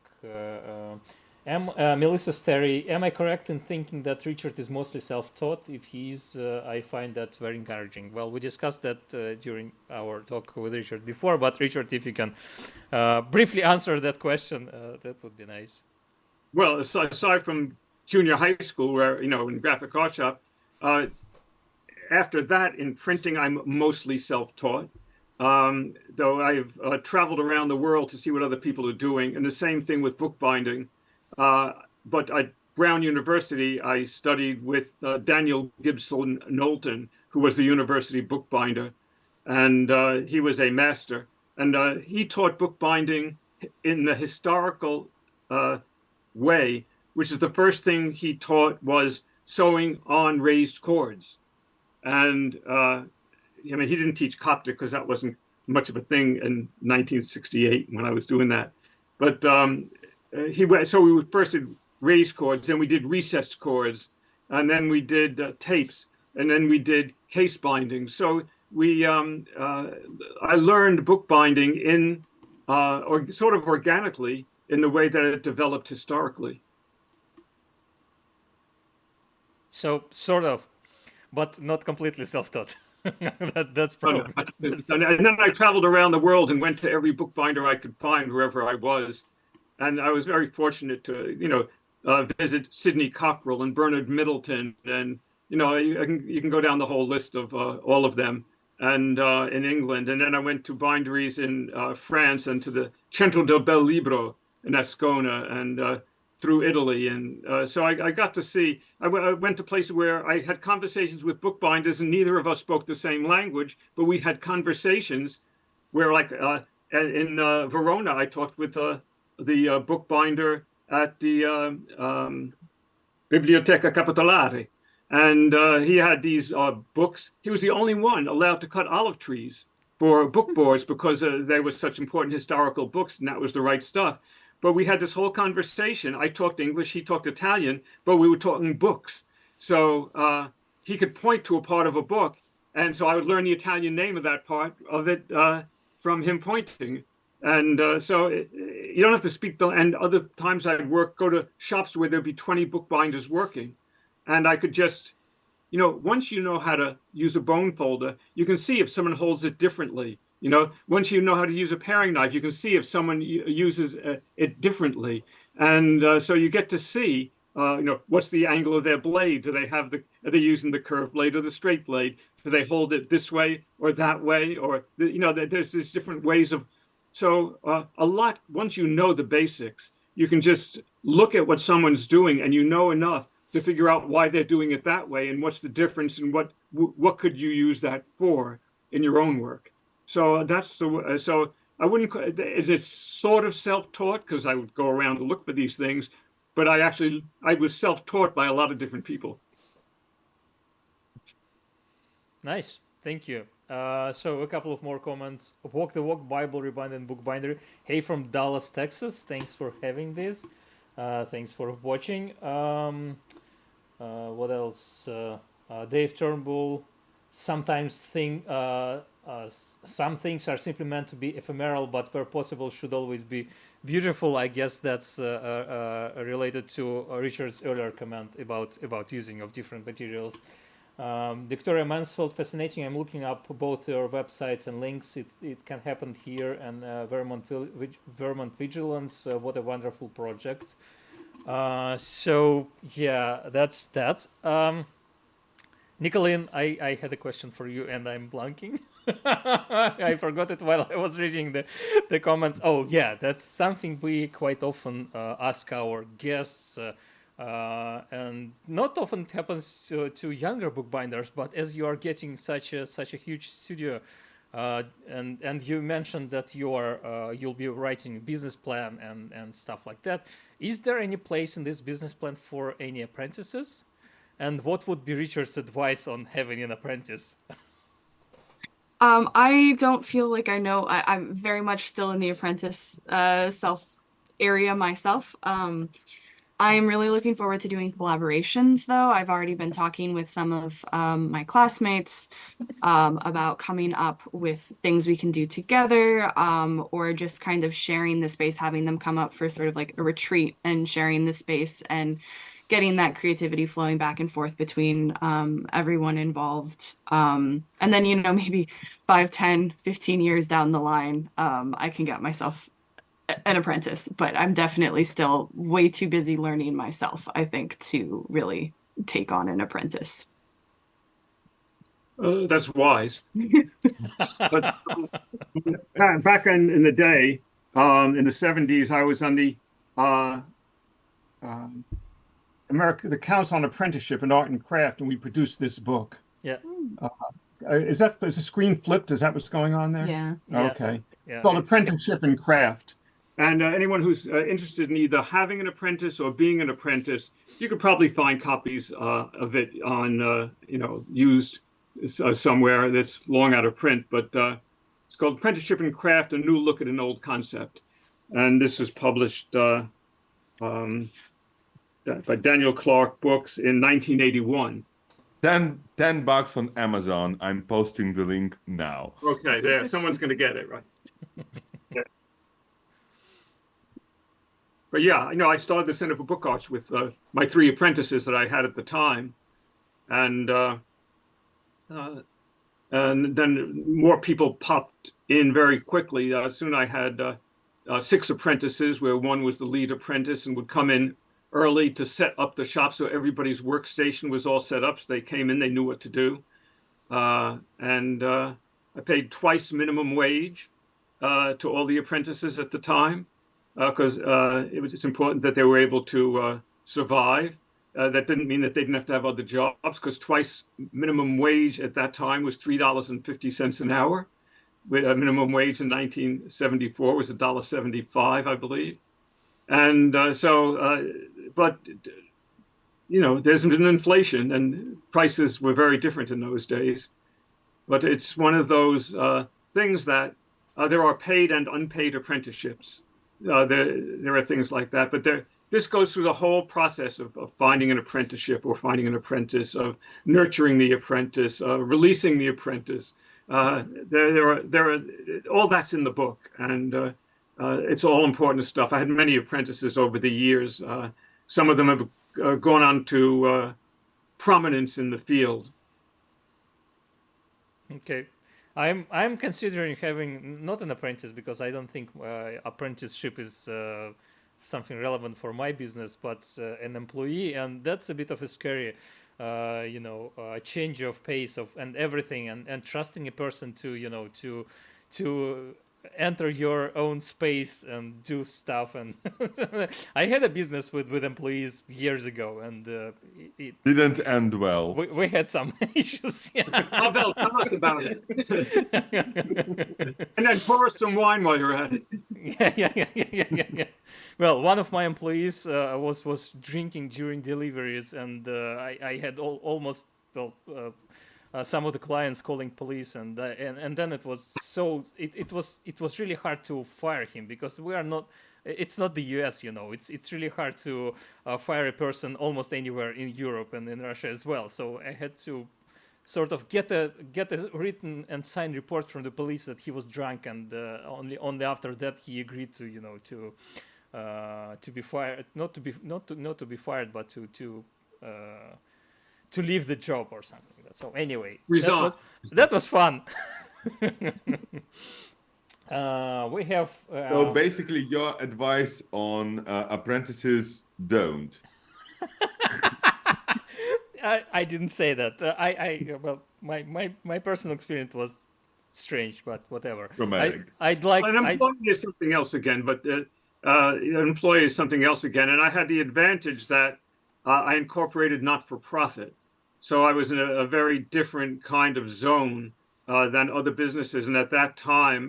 Melissa Sterry, am I correct in thinking that Richard is mostly self-taught? If he is, I find that very encouraging. Well, we discussed that during our talk with Richard before, but Richard, if you can briefly answer that question, that would be nice. Well, aside from junior high school, where, in graphic art shop, after that, in printing, I'm mostly self-taught. Though I've traveled around the world to see what other people are doing, and the same thing with bookbinding. But at Brown University, I studied with Daniel Gibson Knowlton, who was the university bookbinder, and he was a master. And he taught bookbinding in the historical way, which is the first thing he taught was sewing on raised cords. And he didn't teach Coptic because that wasn't much of a thing in 1968 when I was doing that. But so we first did raised cords, then we did recessed cords, and then we did tapes, and then we did case binding. So I learned bookbinding in or sort of organically in the way that it developed historically. So sort of. but not completely self-taught. That's Oh, no. probably. And then I traveled around the world and went to every bookbinder I could find wherever I was. And I was very fortunate to, visit Sidney Cockrell and Bernard Middleton. And, you can go down the whole list of all of them. And in England. And then I went to binderies in France and to the Centro del Bel Libro in Ascona and through Italy. And so I got to see, I went to places where I had conversations with bookbinders and neither of us spoke the same language, but we had conversations where like in Verona, I talked with the bookbinder at the Biblioteca Capitolare. And he had these books. He was the only one allowed to cut olive trees for book boards because they were such important historical books and that was the right stuff. But we had this whole conversation. I talked English, he talked Italian, but we were talking books. So he could point to a part of a book. And so I would learn the Italian name of that part of it from him pointing. And so you don't have to speak. And other times I'd go to shops where there'd be 20 bookbinders working. And I could just, once you know how to use a bone folder, you can see if someone holds it differently. Once you know how to use a paring knife, you can see if someone uses it differently. And so you get to see, what's the angle of their blade? Do they are they using the curved blade or the straight blade? Do they hold it this way or that way? Or, there's these different ways of. So once you know the basics, you can just look at what someone's doing and enough to figure out why they're doing it that way and what's the difference and what could you use that for in your own work. So so I wouldn't. It is sort of self-taught because I would go around and look for these things, but I was self-taught by a lot of different people. Nice, thank you. So a couple of more comments. Walk the Walk, Bible Rebind and Bookbinder. Hey from Dallas, Texas. Thanks for having this. Thanks for watching. What else? Dave Turnbull. Sometimes some things are simply meant to be ephemeral, but where possible should always be beautiful. I guess that's related to Richard's earlier comment about using of different materials. Victoria Mansfield, fascinating. I'm looking up both your websites and links. It can happen here, and Vermont Vigilance. What a wonderful project. So yeah, that's that. Nicoline, I had a question for you and I'm blanking. I forgot it while I was reading the comments. Oh yeah, that's something we quite often ask our guests, and not often it happens to younger bookbinders. But as you are getting such a huge studio, and you mentioned that you'll be writing a business plan and stuff like that. Is there any place in this business plan for any apprentices? And what would be Richard's advice on having an apprentice? I don't feel like I know. I'm very much still in the apprentice self area myself. I am really looking forward to doing collaborations, though. I've already been talking with some of my classmates about coming up with things we can do together, or just kind of sharing the space, having them come up for sort of like a retreat and sharing the space and getting that creativity flowing back and forth between everyone involved. And then, maybe 5, 10, 15 years down the line, I can get myself an apprentice, but I'm definitely still way too busy learning myself, I think, to really take on an apprentice. That's wise. But back in the day, in the 70s, I was on the the Council on Apprenticeship in Art and Craft, and we produced this book. Yeah. Is the screen flipped? Is that what's going on there? Yeah. Okay. Yeah. It's called Apprenticeship in Craft. And anyone who's interested in either having an apprentice or being an apprentice, you could probably find copies of it on, used somewhere that's long out of print. But it's called Apprenticeship in Craft, A New Look at an Old Concept. And this was published by Daniel Clark Books in 1981. $10 on Amazon. I'm posting the link now. Okay, there. Someone's going to get it, right? Yeah. But yeah, I started the Center for Book Arts with my 3 apprentices that I had at the time. And and then more people popped in very quickly. Soon I had 6 apprentices, where one was the lead apprentice and would come in early to set up the shop, so everybody's workstation was all set up. So they came in, they knew what to do. And I paid twice minimum wage to all the apprentices at the time, because it's important that they were able to survive. That didn't mean that they didn't have to have other jobs, because twice minimum wage at that time was $3.50 an hour. With a minimum wage in 1974 was $1.75, I believe. And but there's been inflation, and prices were very different in those days. But it's one of those things that there are paid and unpaid apprenticeships. There are things like that, but this goes through the whole process of finding an apprenticeship or finding an apprentice, of nurturing the apprentice, releasing the apprentice. There are all that's in the book, and it's all important stuff. I had many apprentices over the years. Some of them have gone on to prominence in the field. Okay. I'm considering having not an apprentice, because I don't think apprenticeship is something relevant for my business, but an employee, and that's a bit of a scary change of pace of and everything, and trusting a person to to enter your own space and do stuff. And I had a business with employees years ago, and it didn't end well. We had some issues. Pavel, tell us about it. And then pour us some wine while you're at it. Yeah. Well, one of my employees was drinking during deliveries, and I had almost some of the clients calling police, and then it was it was really hard to fire him, because we are not. It's not the U.S., It's really hard to fire a person almost anywhere in Europe and in Russia as well. So I had to sort of get a written and signed report from the police that he was drunk, and only after that he agreed to to be fired, not to be fired, but to leave the job or something like that. So anyway, that was fun. We have. So basically, your advice on apprentices: don't. I didn't say that. Well, my personal experience was strange, but whatever. Dramatic. I'd like. An employee is something else again, but an employee is something else again. And I had the advantage that I incorporated not-for-profit. So I was in a very different kind of zone than other businesses. And at that time,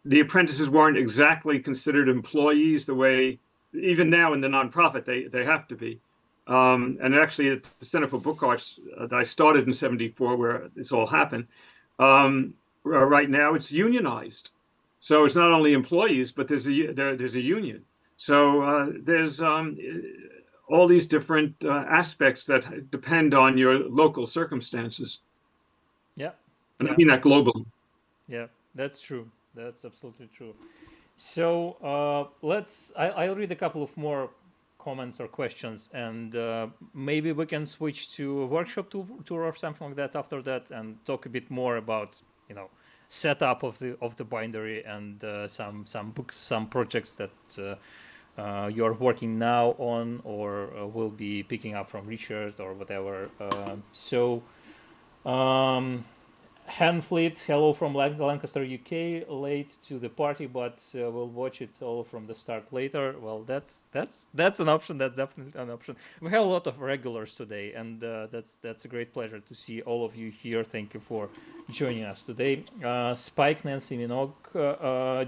the apprentices weren't exactly considered employees the way, even now in the nonprofit, they have to be. And actually at the Center for Book Arts that I started in '74, where this all happened, right now it's unionized. So it's not only employees, but there's a union. So there's all these different aspects that depend on your local circumstances. Yeah. And I mean that globally. Yeah, that's true. That's absolutely true. So I'll read a couple of more comments or questions, and maybe we can switch to a workshop tour or something like that after that, and talk a bit more about setup of the bindery, and some books, some projects that you're working now on, or will be picking up from Richard or whatever. Hanfleet, hello from Lancaster, UK. Late to the party, but we'll watch it all from the start later. Well, that's an option. That's definitely an option. We have a lot of regulars today, and that's a great pleasure to see all of you here. Thank you for joining us today. Spike, Nancy Minogue,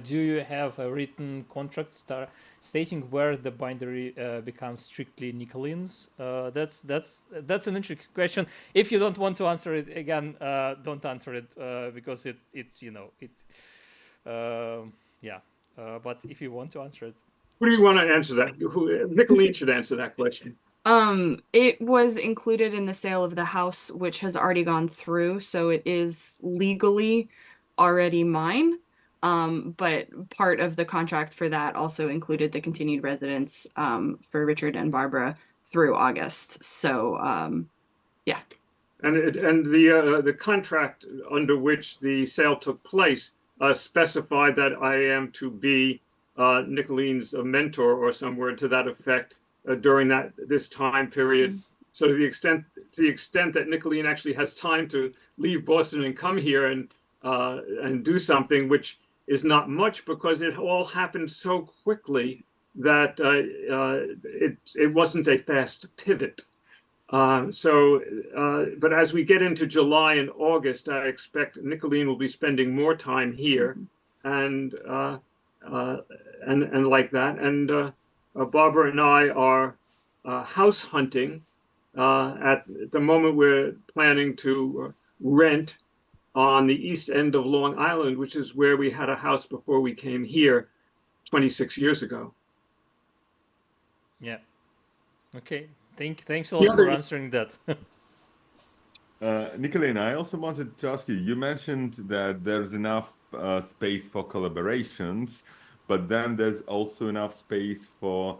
do you have a written contract stating where the bindery becomes strictly Nicoline's? That's an interesting question. If you don't want to answer it again, don't answer it, because but if you want to answer it, who do you want to answer that? Nicoline should answer that question. It was included in the sale of the house, which has already gone through, so it is legally already mine. But part of the contract for that also included the continued residence for Richard and Barbara through August. So, yeah. and the contract under which the sale took place specified that I am to be Nicoline's mentor or some word to that effect during this time period. So to the extent that Nicoline actually has time to leave Boston and come here and do something, which is not much because it all happened so quickly that it wasn't a fast pivot. But as we get into July and August, I expect Nicoline will be spending more time here, and like that. And Barbara and I are house hunting. At the moment, we're planning to rent on the east end of Long Island, which is where we had a house before we came here 26 years ago. Yeah. Okay. Thanks a lot for answering that. Nicoline, I also wanted to ask you, you mentioned that there's enough space for collaborations, but then there's also enough space for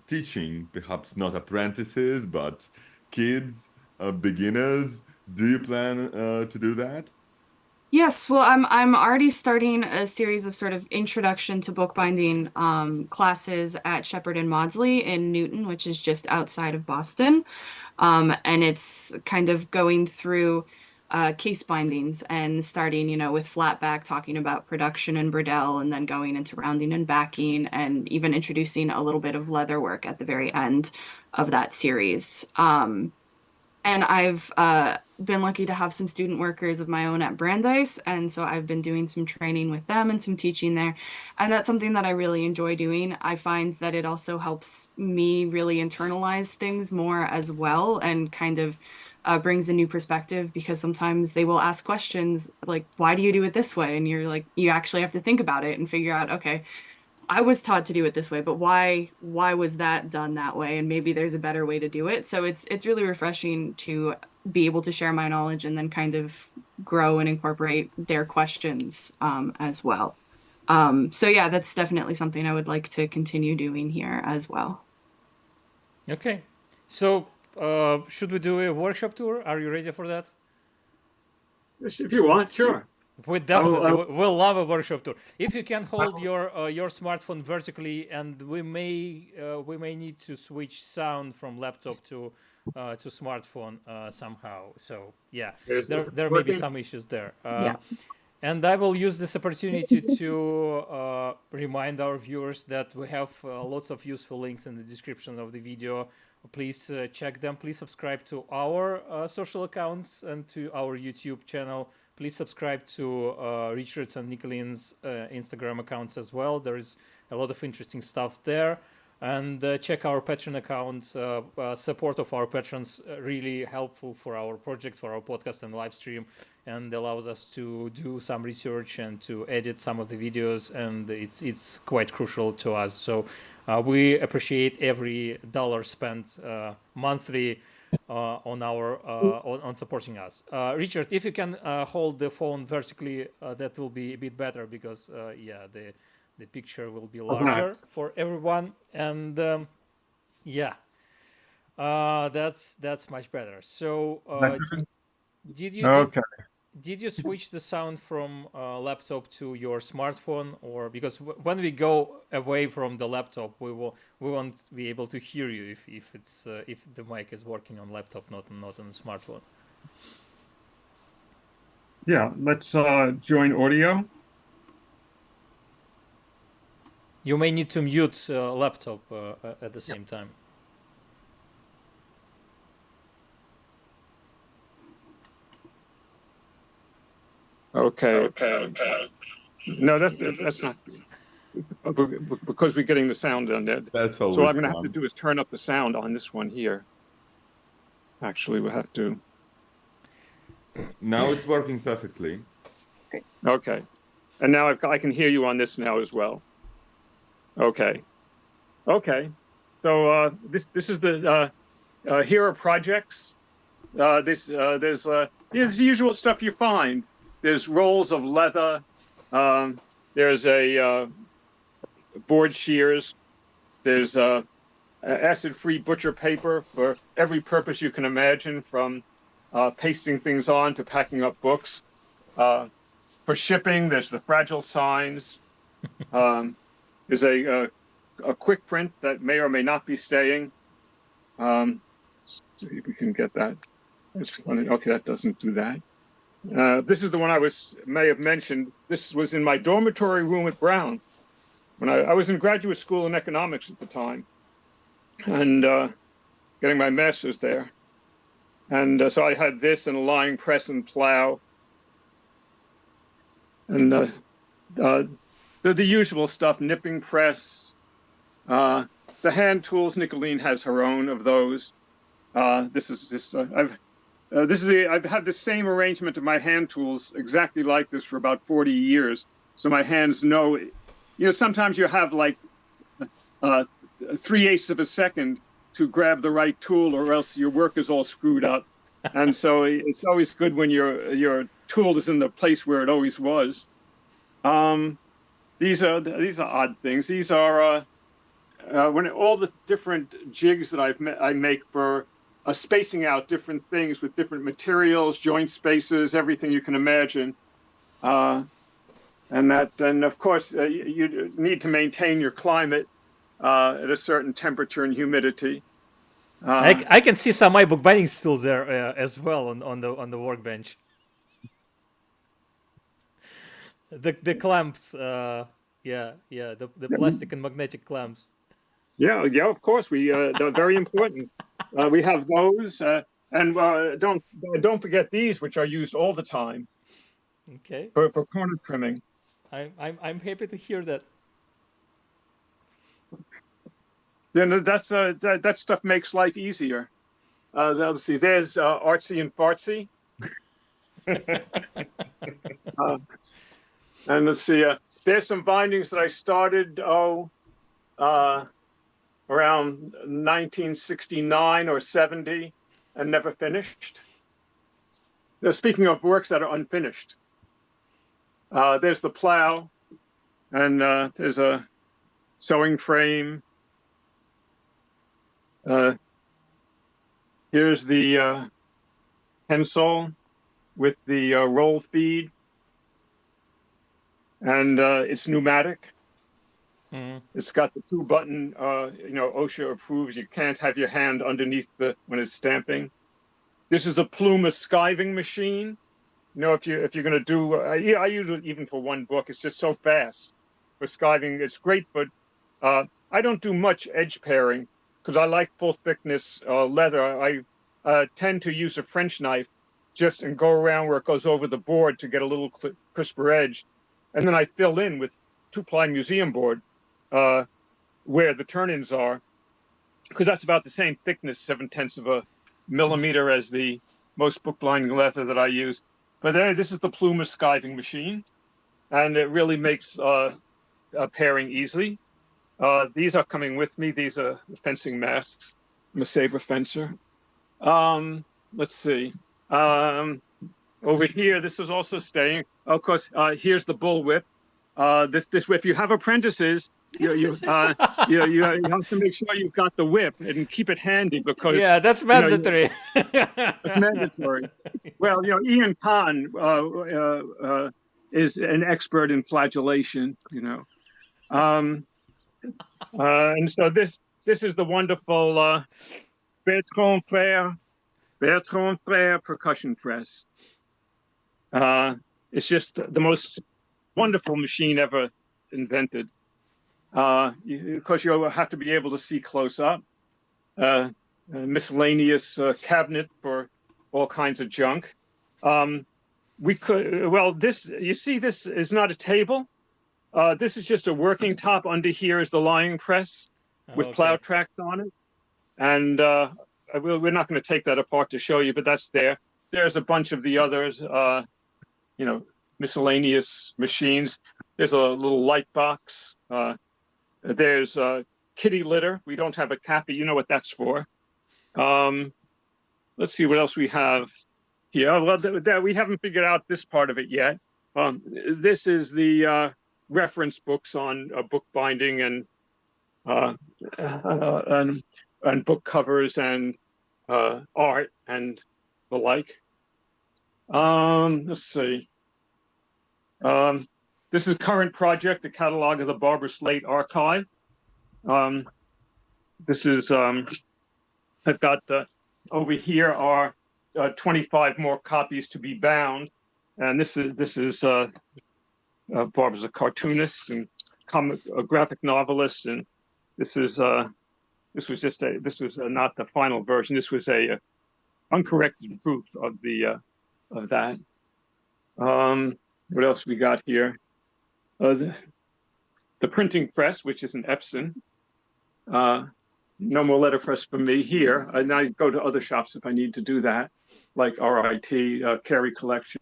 teaching, perhaps not apprentices, but kids, beginners. Do you plan to do that? Yes, well, I'm already starting a series of sort of introduction to bookbinding classes at Shepherd and Maudsley in Newton, which is just outside of Boston. And it's kind of going through case bindings and starting, with flatback, talking about production and burdell, and then going into rounding and backing, and even introducing a little bit of leather work at the very end of that series. And I've been lucky to have some student workers of my own at Brandeis, and so I've been doing some training with them and some teaching there. And that's something that I really enjoy doing. I find that it also helps me really internalize things more as well, and kind of brings a new perspective, because sometimes they will ask questions like, why do you do it this way? And you're like, you actually have to think about it and figure out, okay, I was taught to do it this way, but why was that done that way? And maybe there's a better way to do it. So it's really refreshing to be able to share my knowledge and then kind of grow and incorporate their questions as well. So yeah, that's definitely something I would like to continue doing here as well. Okay. So should we do a workshop tour? Are you ready for that? If you want, sure. We definitely will love a workshop tour. If you can hold your smartphone vertically, and we may need to switch sound from laptop to smartphone somehow. So yeah, there may be some issues there. Yeah. And I will use this opportunity to remind our viewers that we have lots of useful links in the description of the video. Please check them. Please subscribe to our social accounts and to our YouTube channel. Please subscribe to Richard's and Nicoline's Instagram accounts as well. There is a lot of interesting stuff there. And check our Patreon account. Support of our patrons really helpful for our projects, for our podcast and live stream, and allows us to do some research and to edit some of the videos. And it's quite crucial to us. So we appreciate every dollar spent monthly on supporting us. Richard, if you can hold the phone vertically, that will be a bit better, because the picture will be larger for everyone, and that's much better. So did you switch the sound from laptop to your smartphone, or because when we go away from the laptop, we won't be able to hear you if the mic is working on laptop, not on the smartphone. Yeah, let's join audio. You may need to mute laptop at the same time. Okay. No, that's not because we're getting the sound on that. That's all. So what I'm going to have to do is turn up the sound on this one here. Actually, we'll have to. Now it's working perfectly. Okay, and now I can hear you on this now as well. Okay. So this is the here are projects. There's the usual stuff you find. There's rolls of leather. There's a board shears. There's acid-free butcher paper for every purpose you can imagine, from pasting things on to packing up books. For shipping, there's the fragile signs. There's a quick print that may or may not be staying. See if we can get that. Okay, that doesn't do that. This is the one I may have mentioned. This was in my dormitory room at Brown when I was in graduate school in economics at the time, and getting my master's there. And so I had this and a lying press and plow, and the usual stuff: nipping press, the hand tools. Nicoline has her own of those. I've had the same arrangement of my hand tools exactly like this for about 40 years. So my hands know, sometimes you have like 3/8 of a second to grab the right tool, or else your work is all screwed up. And so it's always good when your tool is in the place where it always was. These are odd things. These are when all the different jigs that I make for spacing out different things with different materials, joint spaces, everything you can imagine. And of course, you need to maintain your climate at a certain temperature and humidity. I can see some iBookBinding still there as well on the workbench. The clamps, the plastic and magnetic clamps. Yeah, of course. They're very important. We have those, and don't forget these, which are used all the time. Okay. For corner trimming. I'm happy to hear that. That stuff makes life easier. Let's see. There's Artsy and Fartsy. And let's see. There's some bindings that I started. Around 1969 or 70, and never finished. Now, speaking of works that are unfinished, there's the plow, and there's a sewing frame. Here's the pencil with the roll feed, and it's pneumatic. Mm-hmm. It's got the 2-button, OSHA approves. You can't have your hand underneath when it's stamping. This is a plume skiving machine. If you're going to do, I use it even for one book. It's just so fast for skiving. It's great, but I don't do much edge pairing because I like full thickness leather. I tend to use a French knife and go around where it goes over the board to get a little crisper edge, and then I fill in with 2-ply museum board. Where the turn-ins are, because that's about the same thickness, 0.7 of a millimeter, as the most bookbinding leather that I use. But this is the plume skiving machine, and it really makes pairing easily. These are coming with me. These are fencing masks. I'm a saber fencer. Let's see. Over here, this is also staying. Of course, here's the bullwhip. This if you have apprentices, you have to make sure you've got the whip and keep it handy, because that's mandatory. It's mandatory. Well, Ian Kahn is an expert in flagellation. And so this is the wonderful Bertrand Frère percussion press. It's just the most wonderful machine ever invented. Of course, you have to be able to see close up. A miscellaneous cabinet for all kinds of junk. This is not a table. This is just a working top. Under here is the lying press with plow tracks on it. And we're not going to take that apart to show you, but that's there. There's a bunch of the others, miscellaneous machines. There's a little light box. There's kitty litter. We don't have a cat, but you know what that's for. Let's see what else we have here. Well, we haven't figured out this part of it yet. This is the reference books on bookbinding and and book covers and art and the like. Let's see. This is current project, the catalog of the Barbara Slate archive. This is, I've got over here are 25 more copies to be bound. And this is Barbara's a cartoonist and a graphic novelist. And this was not the final version. This was a uncorrected proof of of that. What else we got here? The printing press, which is an Epson. No more letterpress for me here. And I go to other shops if I need to do that, like RIT, Carey Collection.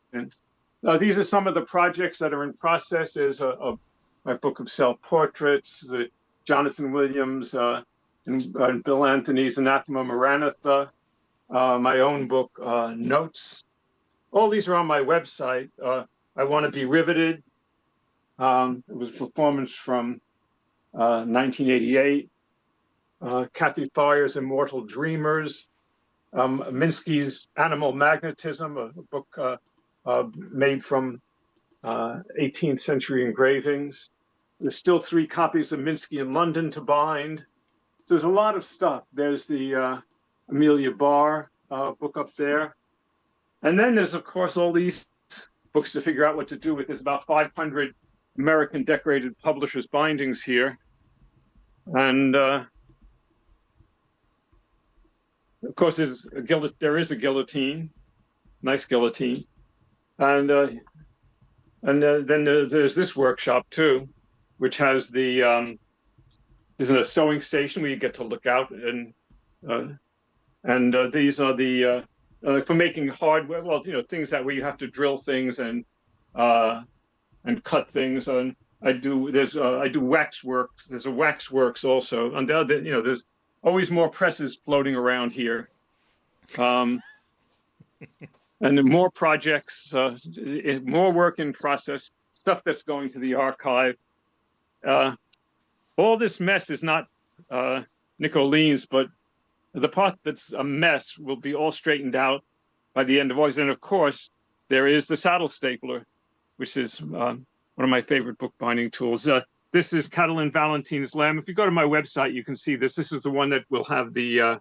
These are some of the projects that are in process. There's my book of self-portraits, the Jonathan Williams and Bill Anthony's Anathema Maranatha, my own book, Notes. All these are on my website. I Want to Be Riveted. It was a performance from 1988. Kathy Thayer's Immortal Dreamers. Minsky's Animal Magnetism, a book made from 18th century engravings. There's still 3 copies of Minsky in London to bind. So there's a lot of stuff. There's the Amelia Barr book up there. And then there's, of course, all these books to figure out what to do with. There's about 500 American decorated publishers bindings here. And of course, there is a guillotine, nice guillotine. And then there's this workshop too, which has there's a sewing station where you get to look out, and these are the for making hardware. Well, things that where you have to drill things and cut things. And I do waxworks. There's a waxworks also, and there's always more presses floating around here. And more projects, more work in process, stuff that's going to the archive. All this mess is not Nicoline's, but the part that's a mess will be all straightened out by the end of August. And of course, there is the saddle stapler, which is one of my favorite bookbinding tools. This is Catalin Valentine's Lamb. If you go to my website, you can see this. This is the one that will have the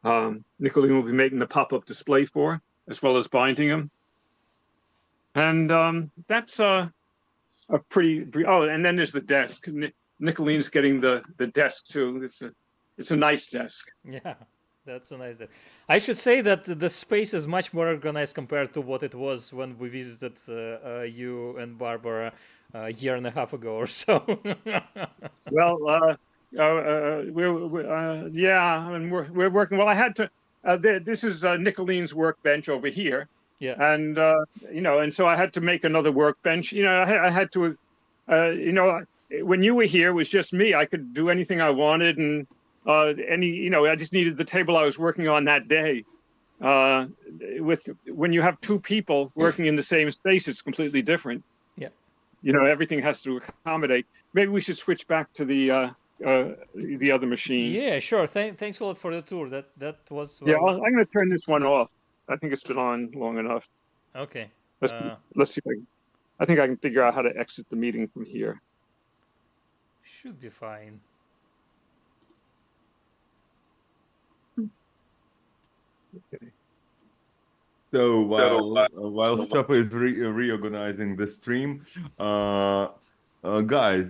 Nicoline will be making the pop-up display for, as well as binding them. And that's a pretty. Oh, and then there's the desk. Nicoline's getting the desk too. It's a nice desk. Yeah, that's a nice desk. I should say that the space is much more organized compared to what it was when we visited you and Barbara a year and a half ago or so. Well, we're working. Well, I had to. This is Nicoline's workbench over here. Yeah. And and so I had to make another workbench. I had to. When you were here, it was just me. I could do anything I wanted, and I just needed the table I was working on that day. When you have 2 people working in the same space, it's completely different. Yeah. Everything has to accommodate. Maybe we should switch back to the other machine. Yeah, sure. Thanks a lot for the tour. That was. Yeah, I'm going to turn this one off. I think it's been on long enough. Okay. Let's see. I think I can figure out how to exit the meeting from here. Should be fine. Okay. So while Chopper is reorganizing the stream, guys,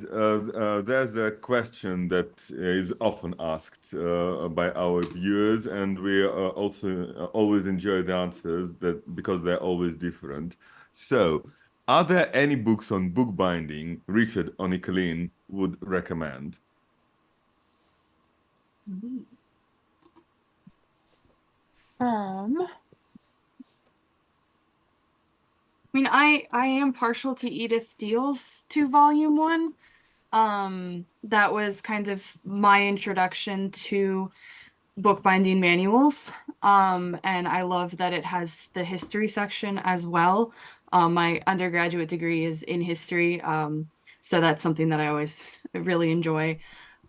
there's a question that is often asked by our viewers, and we also always enjoy the answers because they're always different. So, are there any books on bookbinding Richard or Nicoline would recommend? I am partial to Edith Steele's 2-volume one. That was kind of my introduction to bookbinding manuals. And I love that it has the history section as well. My undergraduate degree is in history, so that's something that I always really enjoy.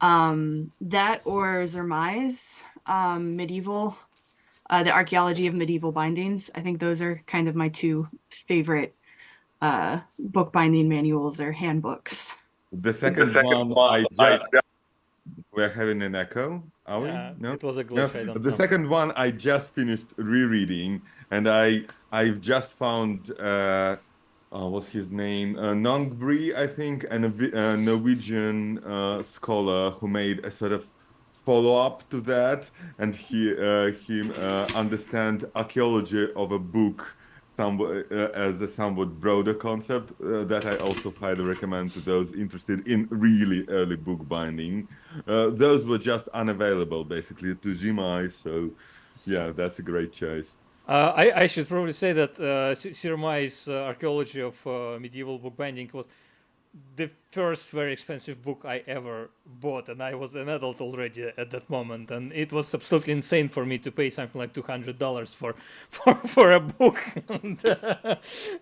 That or Zermais, medieval, the archaeology of medieval bindings. I think those are kind of my two favorite bookbinding manuals or handbooks. The second one, we're having an echo, are we? No? It was a No. glitch. I don't The know. second one I just finished rereading, and I've just found what's his name? Nongbri, I think, and a Norwegian scholar who made a sort of follow-up to that, and he understands archaeology of a book as a somewhat broader concept that I also highly recommend to those interested in really early bookbinding. Those were just unavailable basically to Jimai, so yeah, that's a great choice. I should probably say that Sirmai's archaeology of medieval bookbinding was the first very expensive book I ever bought, and I was an adult already at that moment, and it was absolutely insane for me to pay something like $200 for a book,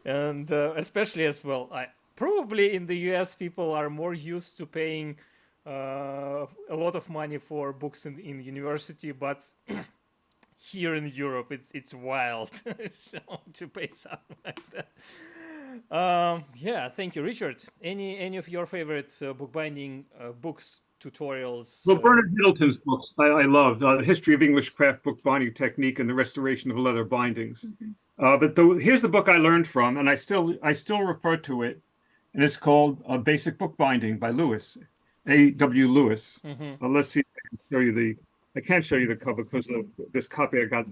and especially as well, probably in the US people are more used to paying a lot of money for books in university, but here in Europe it's wild so to pay something like that. Yeah, thank you, Richard. Any of your favorite bookbinding books, tutorials? Well, Bernard Middleton's books I love. The History of English Craft Bookbinding Technique and the Restoration of Leather Bindings. But here's the book I learned from, and I still refer to it, and it's called Basic Bookbinding by Lewis, A.W. Lewis. Let's see if I can show you I can't show you the cover because of this copy I got.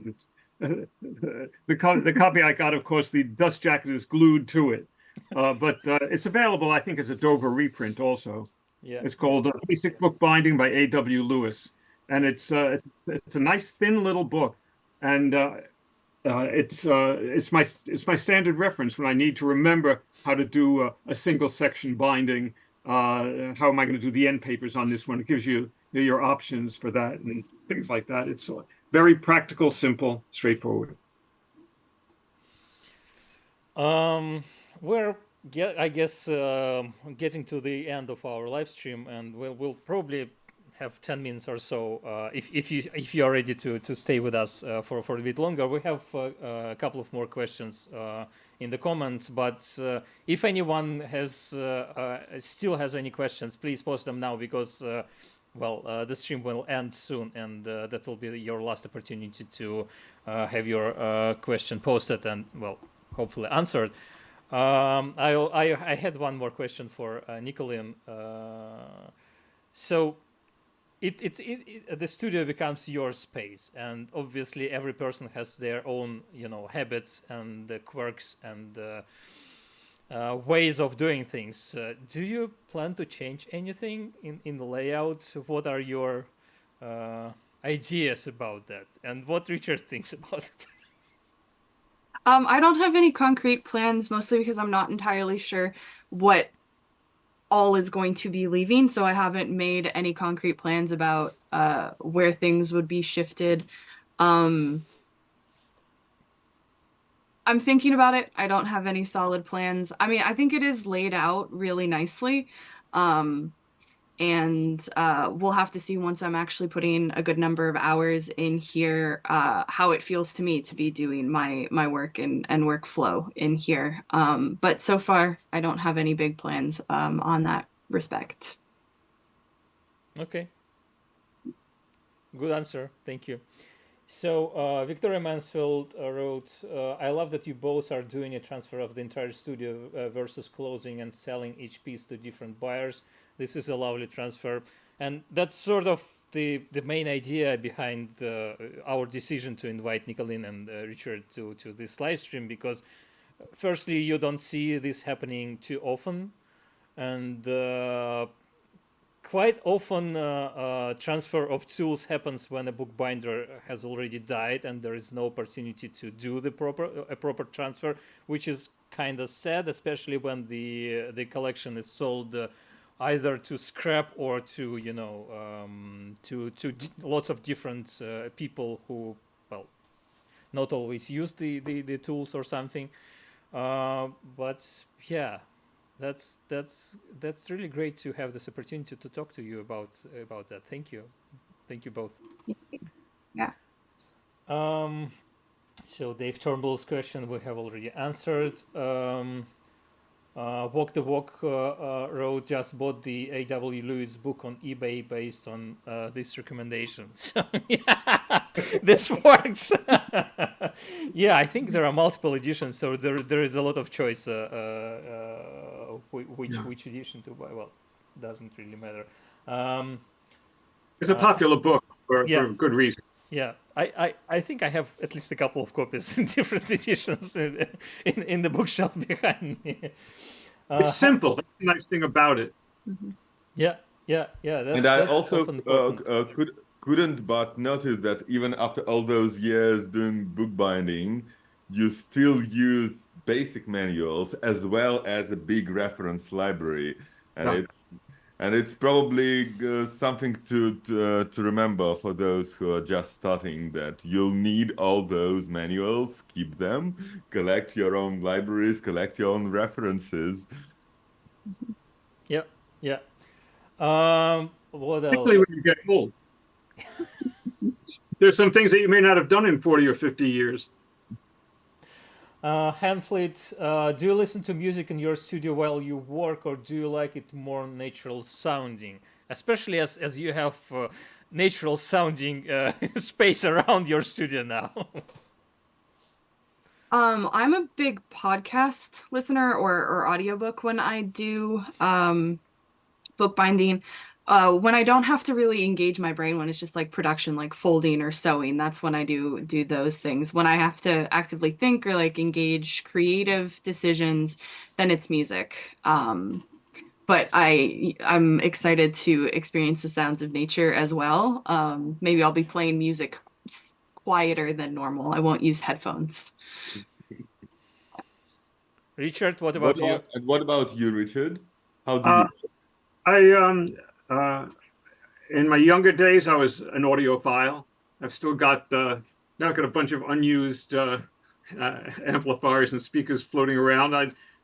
The copy I got, of course, the dust jacket is glued to it, but it's available, I think, as a Dover reprint also. Yeah. It's called Basic Bookbinding by A.W. Lewis, and it's a nice thin little book, and it's my standard reference when I need to remember how to do a single section binding. How am I going to do the end papers on this one? It gives you your options for that and things like that. It's very practical, simple, straightforward. We're I guess getting to the end of our live stream, and we'll probably have 10 minutes or so if you are ready to stay with us for a bit longer. We have a couple of more questions in the comments, but if anyone still has any questions, please post them now, because the stream will end soon, and that will be your last opportunity to have your question posted and hopefully answered. I had one more question for Nicoline. So the studio becomes your space, and obviously every person has their own habits and quirks and ways of doing things. Do you plan to change anything in the layout? What are your ideas about that, and what Richard thinks about it? I don't have any concrete plans, mostly because I'm not entirely sure what all is going to be leaving, so I haven't made any concrete plans about where things would be shifted. I'm thinking about it. I don't have any solid plans. I mean, I think it is laid out really nicely. And we'll have to see once I'm actually putting a good number of hours in here, how it feels to me to be doing my work and workflow in here. But so far, I don't have any big plans on that respect. Okay. Good answer. Thank you. So Victoria Mansfield wrote, I love that you both are doing a transfer of the entire studio versus closing and selling each piece to different buyers. This is a lovely transfer. And that's sort of the main idea behind our decision to invite Nicoline and Richard to this live stream, because firstly, you don't see this happening too often. And quite often transfer of tools happens when a bookbinder has already died and there is no opportunity to do a proper transfer, which is kind of sad, especially when the collection is sold either to scrap or to to lots of different people who not always use the tools or something. But yeah, That's really great to have this opportunity to talk to you about that. Thank you both. Yeah. So Dave Turnbull's question we have already answered. Walk the Walk Road just bought the A.W. Lewis book on eBay based on this recommendation. So yeah, this works. Yeah, I think there are multiple editions, so there is a lot of choice which edition to buy. Well, doesn't really matter. It's a popular book for good reason. Yeah, I think I have at least a couple of copies in different editions in the bookshelf behind me. It's simple. That's the nice thing about it. Yeah. And I also couldn't but notice that even after all those years doing bookbinding, you still use basic manuals as well as a big reference library, and it's probably something to remember for those who are just starting, that you'll need all those manuals, keep them, collect your own libraries, collect your own references. Yeah. What else? Particularly when you get old. There's some things that you may not have done in 40 or 50 years. Hanfleet, do you listen to music in your studio while you work, or do you like it more natural sounding? Especially as you have natural sounding space around your studio now. I'm a big podcast listener or audiobook when I do bookbinding. When I don't have to really engage my brain, when it's just like production, like folding or sewing, that's when I do those things. When I have to actively think or like engage creative decisions, then it's music. But I'm excited to experience the sounds of nature as well. Maybe I'll be playing music quieter than normal. I won't use headphones. Richard, what about you? And what about you, Richard? How do you? In my younger days, I was an audiophile. I've still got now got a bunch of unused amplifiers and speakers floating around.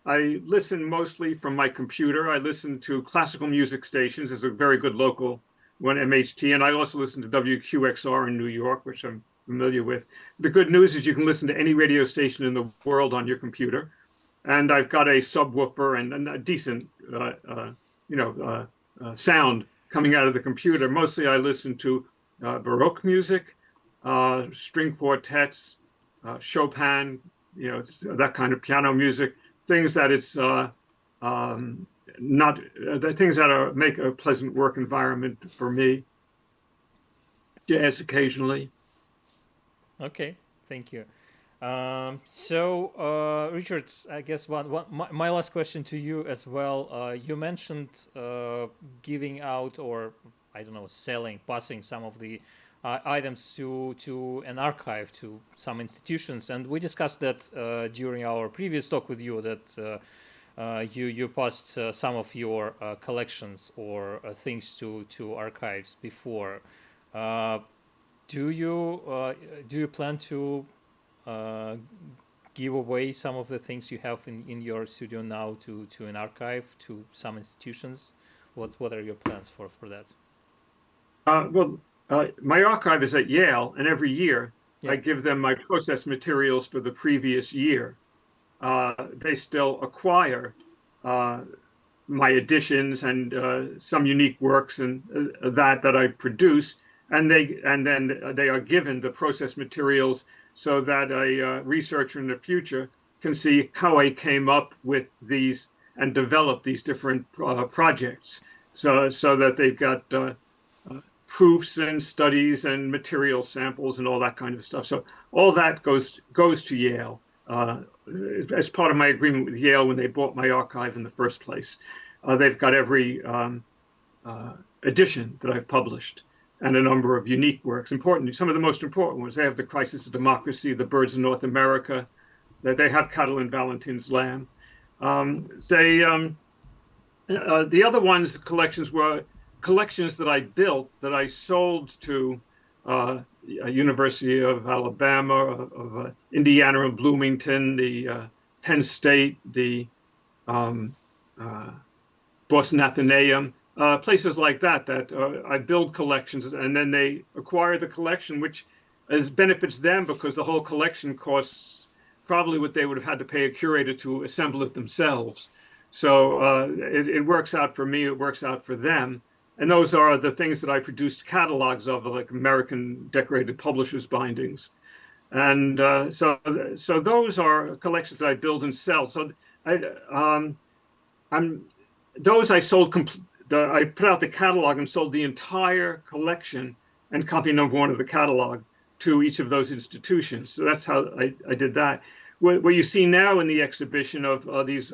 I listen mostly from my computer. I listen to classical music stations. There's a very good local one, MHT, and I also listen to WQXR in New York, which I'm familiar with. The good news is you can listen to any radio station in the world on your computer, and I've got a subwoofer and a decent, sound coming out of the computer. Mostly I listen to Baroque music, string quartets, Chopin, that kind of piano music, things that it's not the things that make a pleasant work environment for me. Jazz occasionally. Okay, thank you. Richard, I guess my last question to you as well. You mentioned giving out, or I don't know, passing some of the items to an archive, to some institutions, and we discussed that during our previous talk with you, that you passed some of your collections or things to archives before. Do you plan to give away some of the things you have in your studio now to an archive, to some institutions? What are your plans for that? My archive is at Yale, and every year I give them my process materials for the previous year. They still acquire my editions and some unique works and that I produce, and then they are given the process materials so that a researcher in the future can see how I came up with these and develop these different projects, so that they've got proofs and studies and material samples and all that kind of stuff. So all that goes to Yale as part of my agreement with Yale when they bought my archive in the first place. They've got every edition that I've published, and a number of unique works. Some of the most important ones. They have The Crisis of Democracy, The Birds of North America. They have Catalin Valentin's Lamb. The other ones, collections, were collections that I built, that I sold to University of Alabama, of Indiana and Bloomington, the Penn State, the Boston Athenaeum, places like that I build collections, and then they acquire the collection, which benefits them because the whole collection costs probably what they would have had to pay a curator to assemble it themselves. So it works out for me, it works out for them. And those are the things that I produced catalogs of, like American Decorated Publishers bindings. And so those are collections that I build and sell. So those I sold. I put out the catalog and sold the entire collection and copy number 1 of the catalog to each of those institutions. So that's how I did that. What you see now in the exhibition of these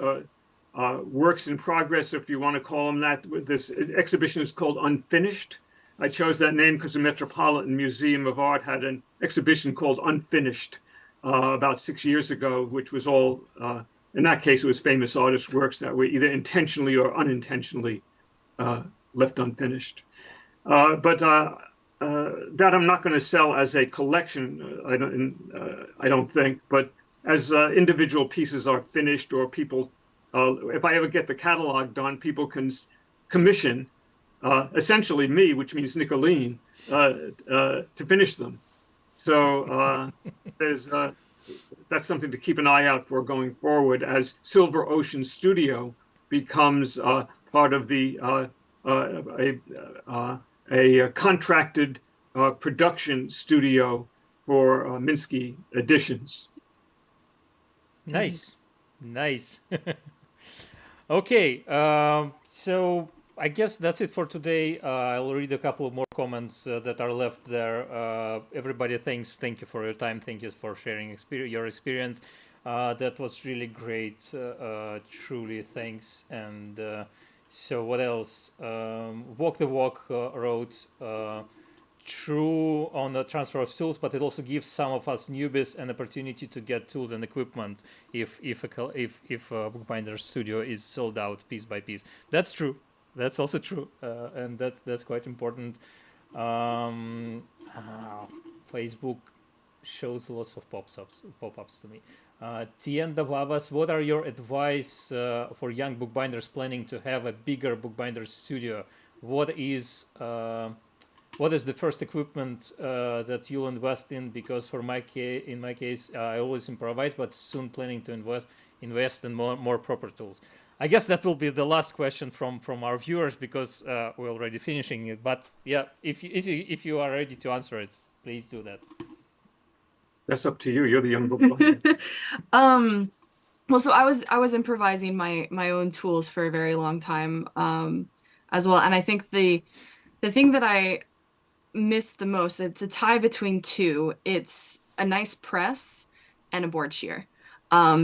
works in progress, if you want to call them that, this exhibition is called Unfinished. I chose that name because the Metropolitan Museum of Art had an exhibition called Unfinished about 6 years ago, which was all, in that case, it was famous artists' works that were either intentionally or unintentionally left unfinished. But that I'm not going to sell as a collection, I don't think, but as individual pieces are finished, or people, if I ever get the catalog done, people can commission essentially me, which means Nicoline, to finish them. So that's something to keep an eye out for going forward as Silver Ocean Studio becomes part of the a contracted production studio for Minsky Editions. Nice. Okay, so I guess that's it for today. I'll read a couple of more comments that are left there. Everybody, thank you for your time. Thank you for sharing your experience. That was really great. Truly, thanks. And so what else? Walk the Walk wrote, true on the transfer of tools, but it also gives some of us newbies an opportunity to get tools and equipment if a bookbinder studio is sold out piece by piece. That's true. That's also true, and that's quite important. Facebook shows lots of pop-ups to me. Tienda Vavas, what are your advice for young bookbinders planning to have a bigger bookbinder studio? What is the first equipment that you'll invest in? Because in my case, I always improvise, but soon planning to invest in more proper tools. I guess that will be the last question from our viewers, because we're already finishing it. But yeah, if you are ready to answer it, please do that. That's up to you. You're the young bookbinder. Well, so I was improvising my own tools for a very long time as well, and I think the thing that I missed the most, it's a tie between two. It's a nice press and a board shear,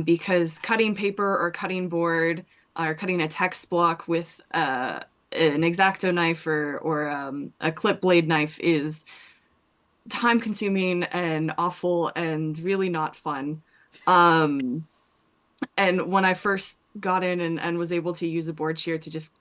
because cutting paper or cutting board or cutting a text block with an X-Acto knife or a clip blade knife is time consuming and awful and really not fun. And when I first got in and was able to use a board shear to just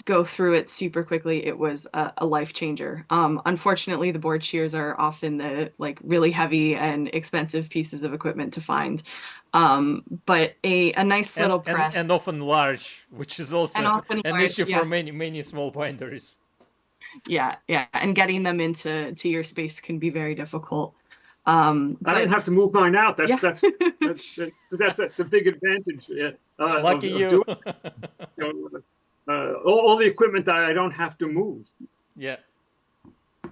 go through it super quickly, it was a life changer. Unfortunately, the board shears are often the really heavy and expensive pieces of equipment to find. But a nice little press and often large, which is also an issue for many small binders. Yeah, and getting them into your space can be very difficult. I didn't have to move mine out. That's the big advantage. Lucky you. All the equipment that I don't have to move. Yeah.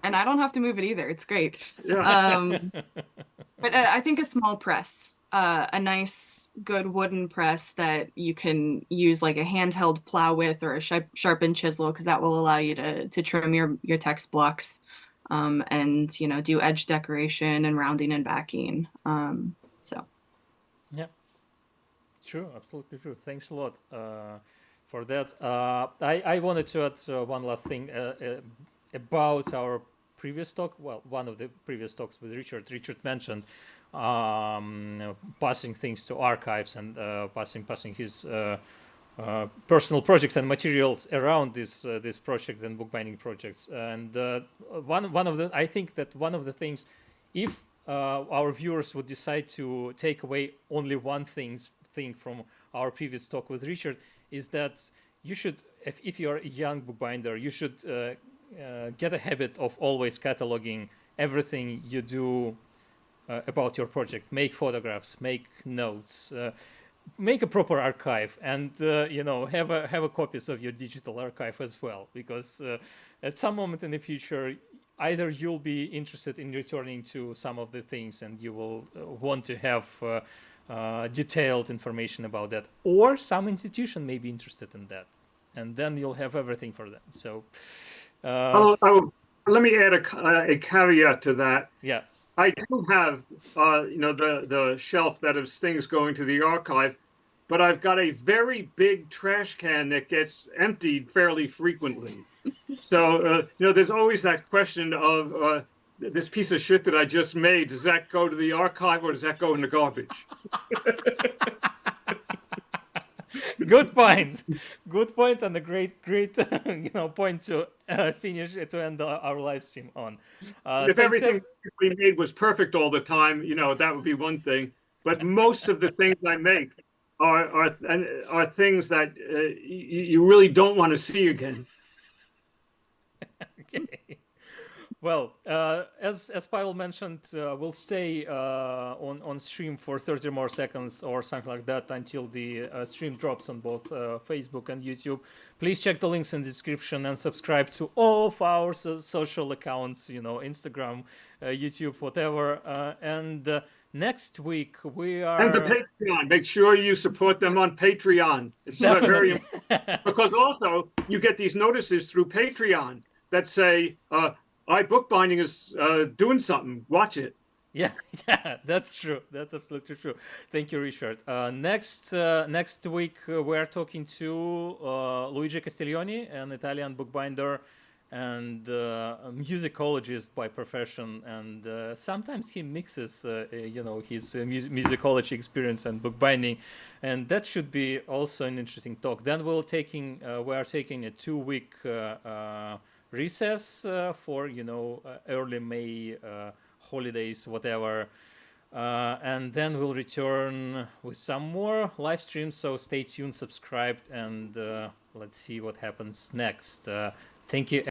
And I don't have to move it either. It's great. Yeah. But I think a small press, a nice, good wooden press that you can use like a handheld plow with, or a sharpened chisel, because that will allow you to trim your text blocks, and do edge decoration and rounding and backing. So. Yeah. True. Absolutely true. Thanks a lot. For that, I wanted to add one last thing about our previous talk. Well, one of the previous talks with Richard. Richard mentioned passing things to archives and passing his personal projects and materials around this project and bookbinding projects. And I think that one of the things, if our viewers would decide to take away only one thing our previous talk with Richard, is that you should, if you're a young bookbinder, you should get a habit of always cataloging everything you do about your project. Make photographs, make notes, make a proper archive, and have a copies of your digital archive as well, because at some moment in the future, either you'll be interested in returning to some of the things and you will want to have detailed information about that, or some institution may be interested in that, and then you'll have everything for them. So let me add a caveat to that. Yeah, I do have the shelf that has things going to the archive, but I've got a very big trash can that gets emptied fairly frequently. So there's always that question of this piece of shit that I just made, does that go to the archive or does that go in the garbage? Good point, and a great point to end our live stream on. If everything we made was perfect all the time, that would be one thing. But most of the things I make are things that you really don't want to see again. Okay. Well, as Pavel mentioned, we'll stay on stream for 30 more seconds or something like that until the stream drops on both Facebook and YouTube. Please check the links in the description and subscribe to all of our social accounts, Instagram, YouTube, whatever. And next week we are... And the Patreon. Make sure you support them on Patreon. It's very important. Because also you get these notices through Patreon that say... iBookBinding is doing something. Watch it. Yeah, that's true. That's absolutely true. Thank you, Richard. Next week we're talking to Luigi Castiglioni, an Italian bookbinder and musicologist by profession, and sometimes he mixes, his musicology experience and bookbinding, and that should be also an interesting talk. Then we are taking a 2-week recess for early May holidays, whatever, and then we'll return with some more live streams. So stay tuned, subscribed, and let's see what happens next. Thank you.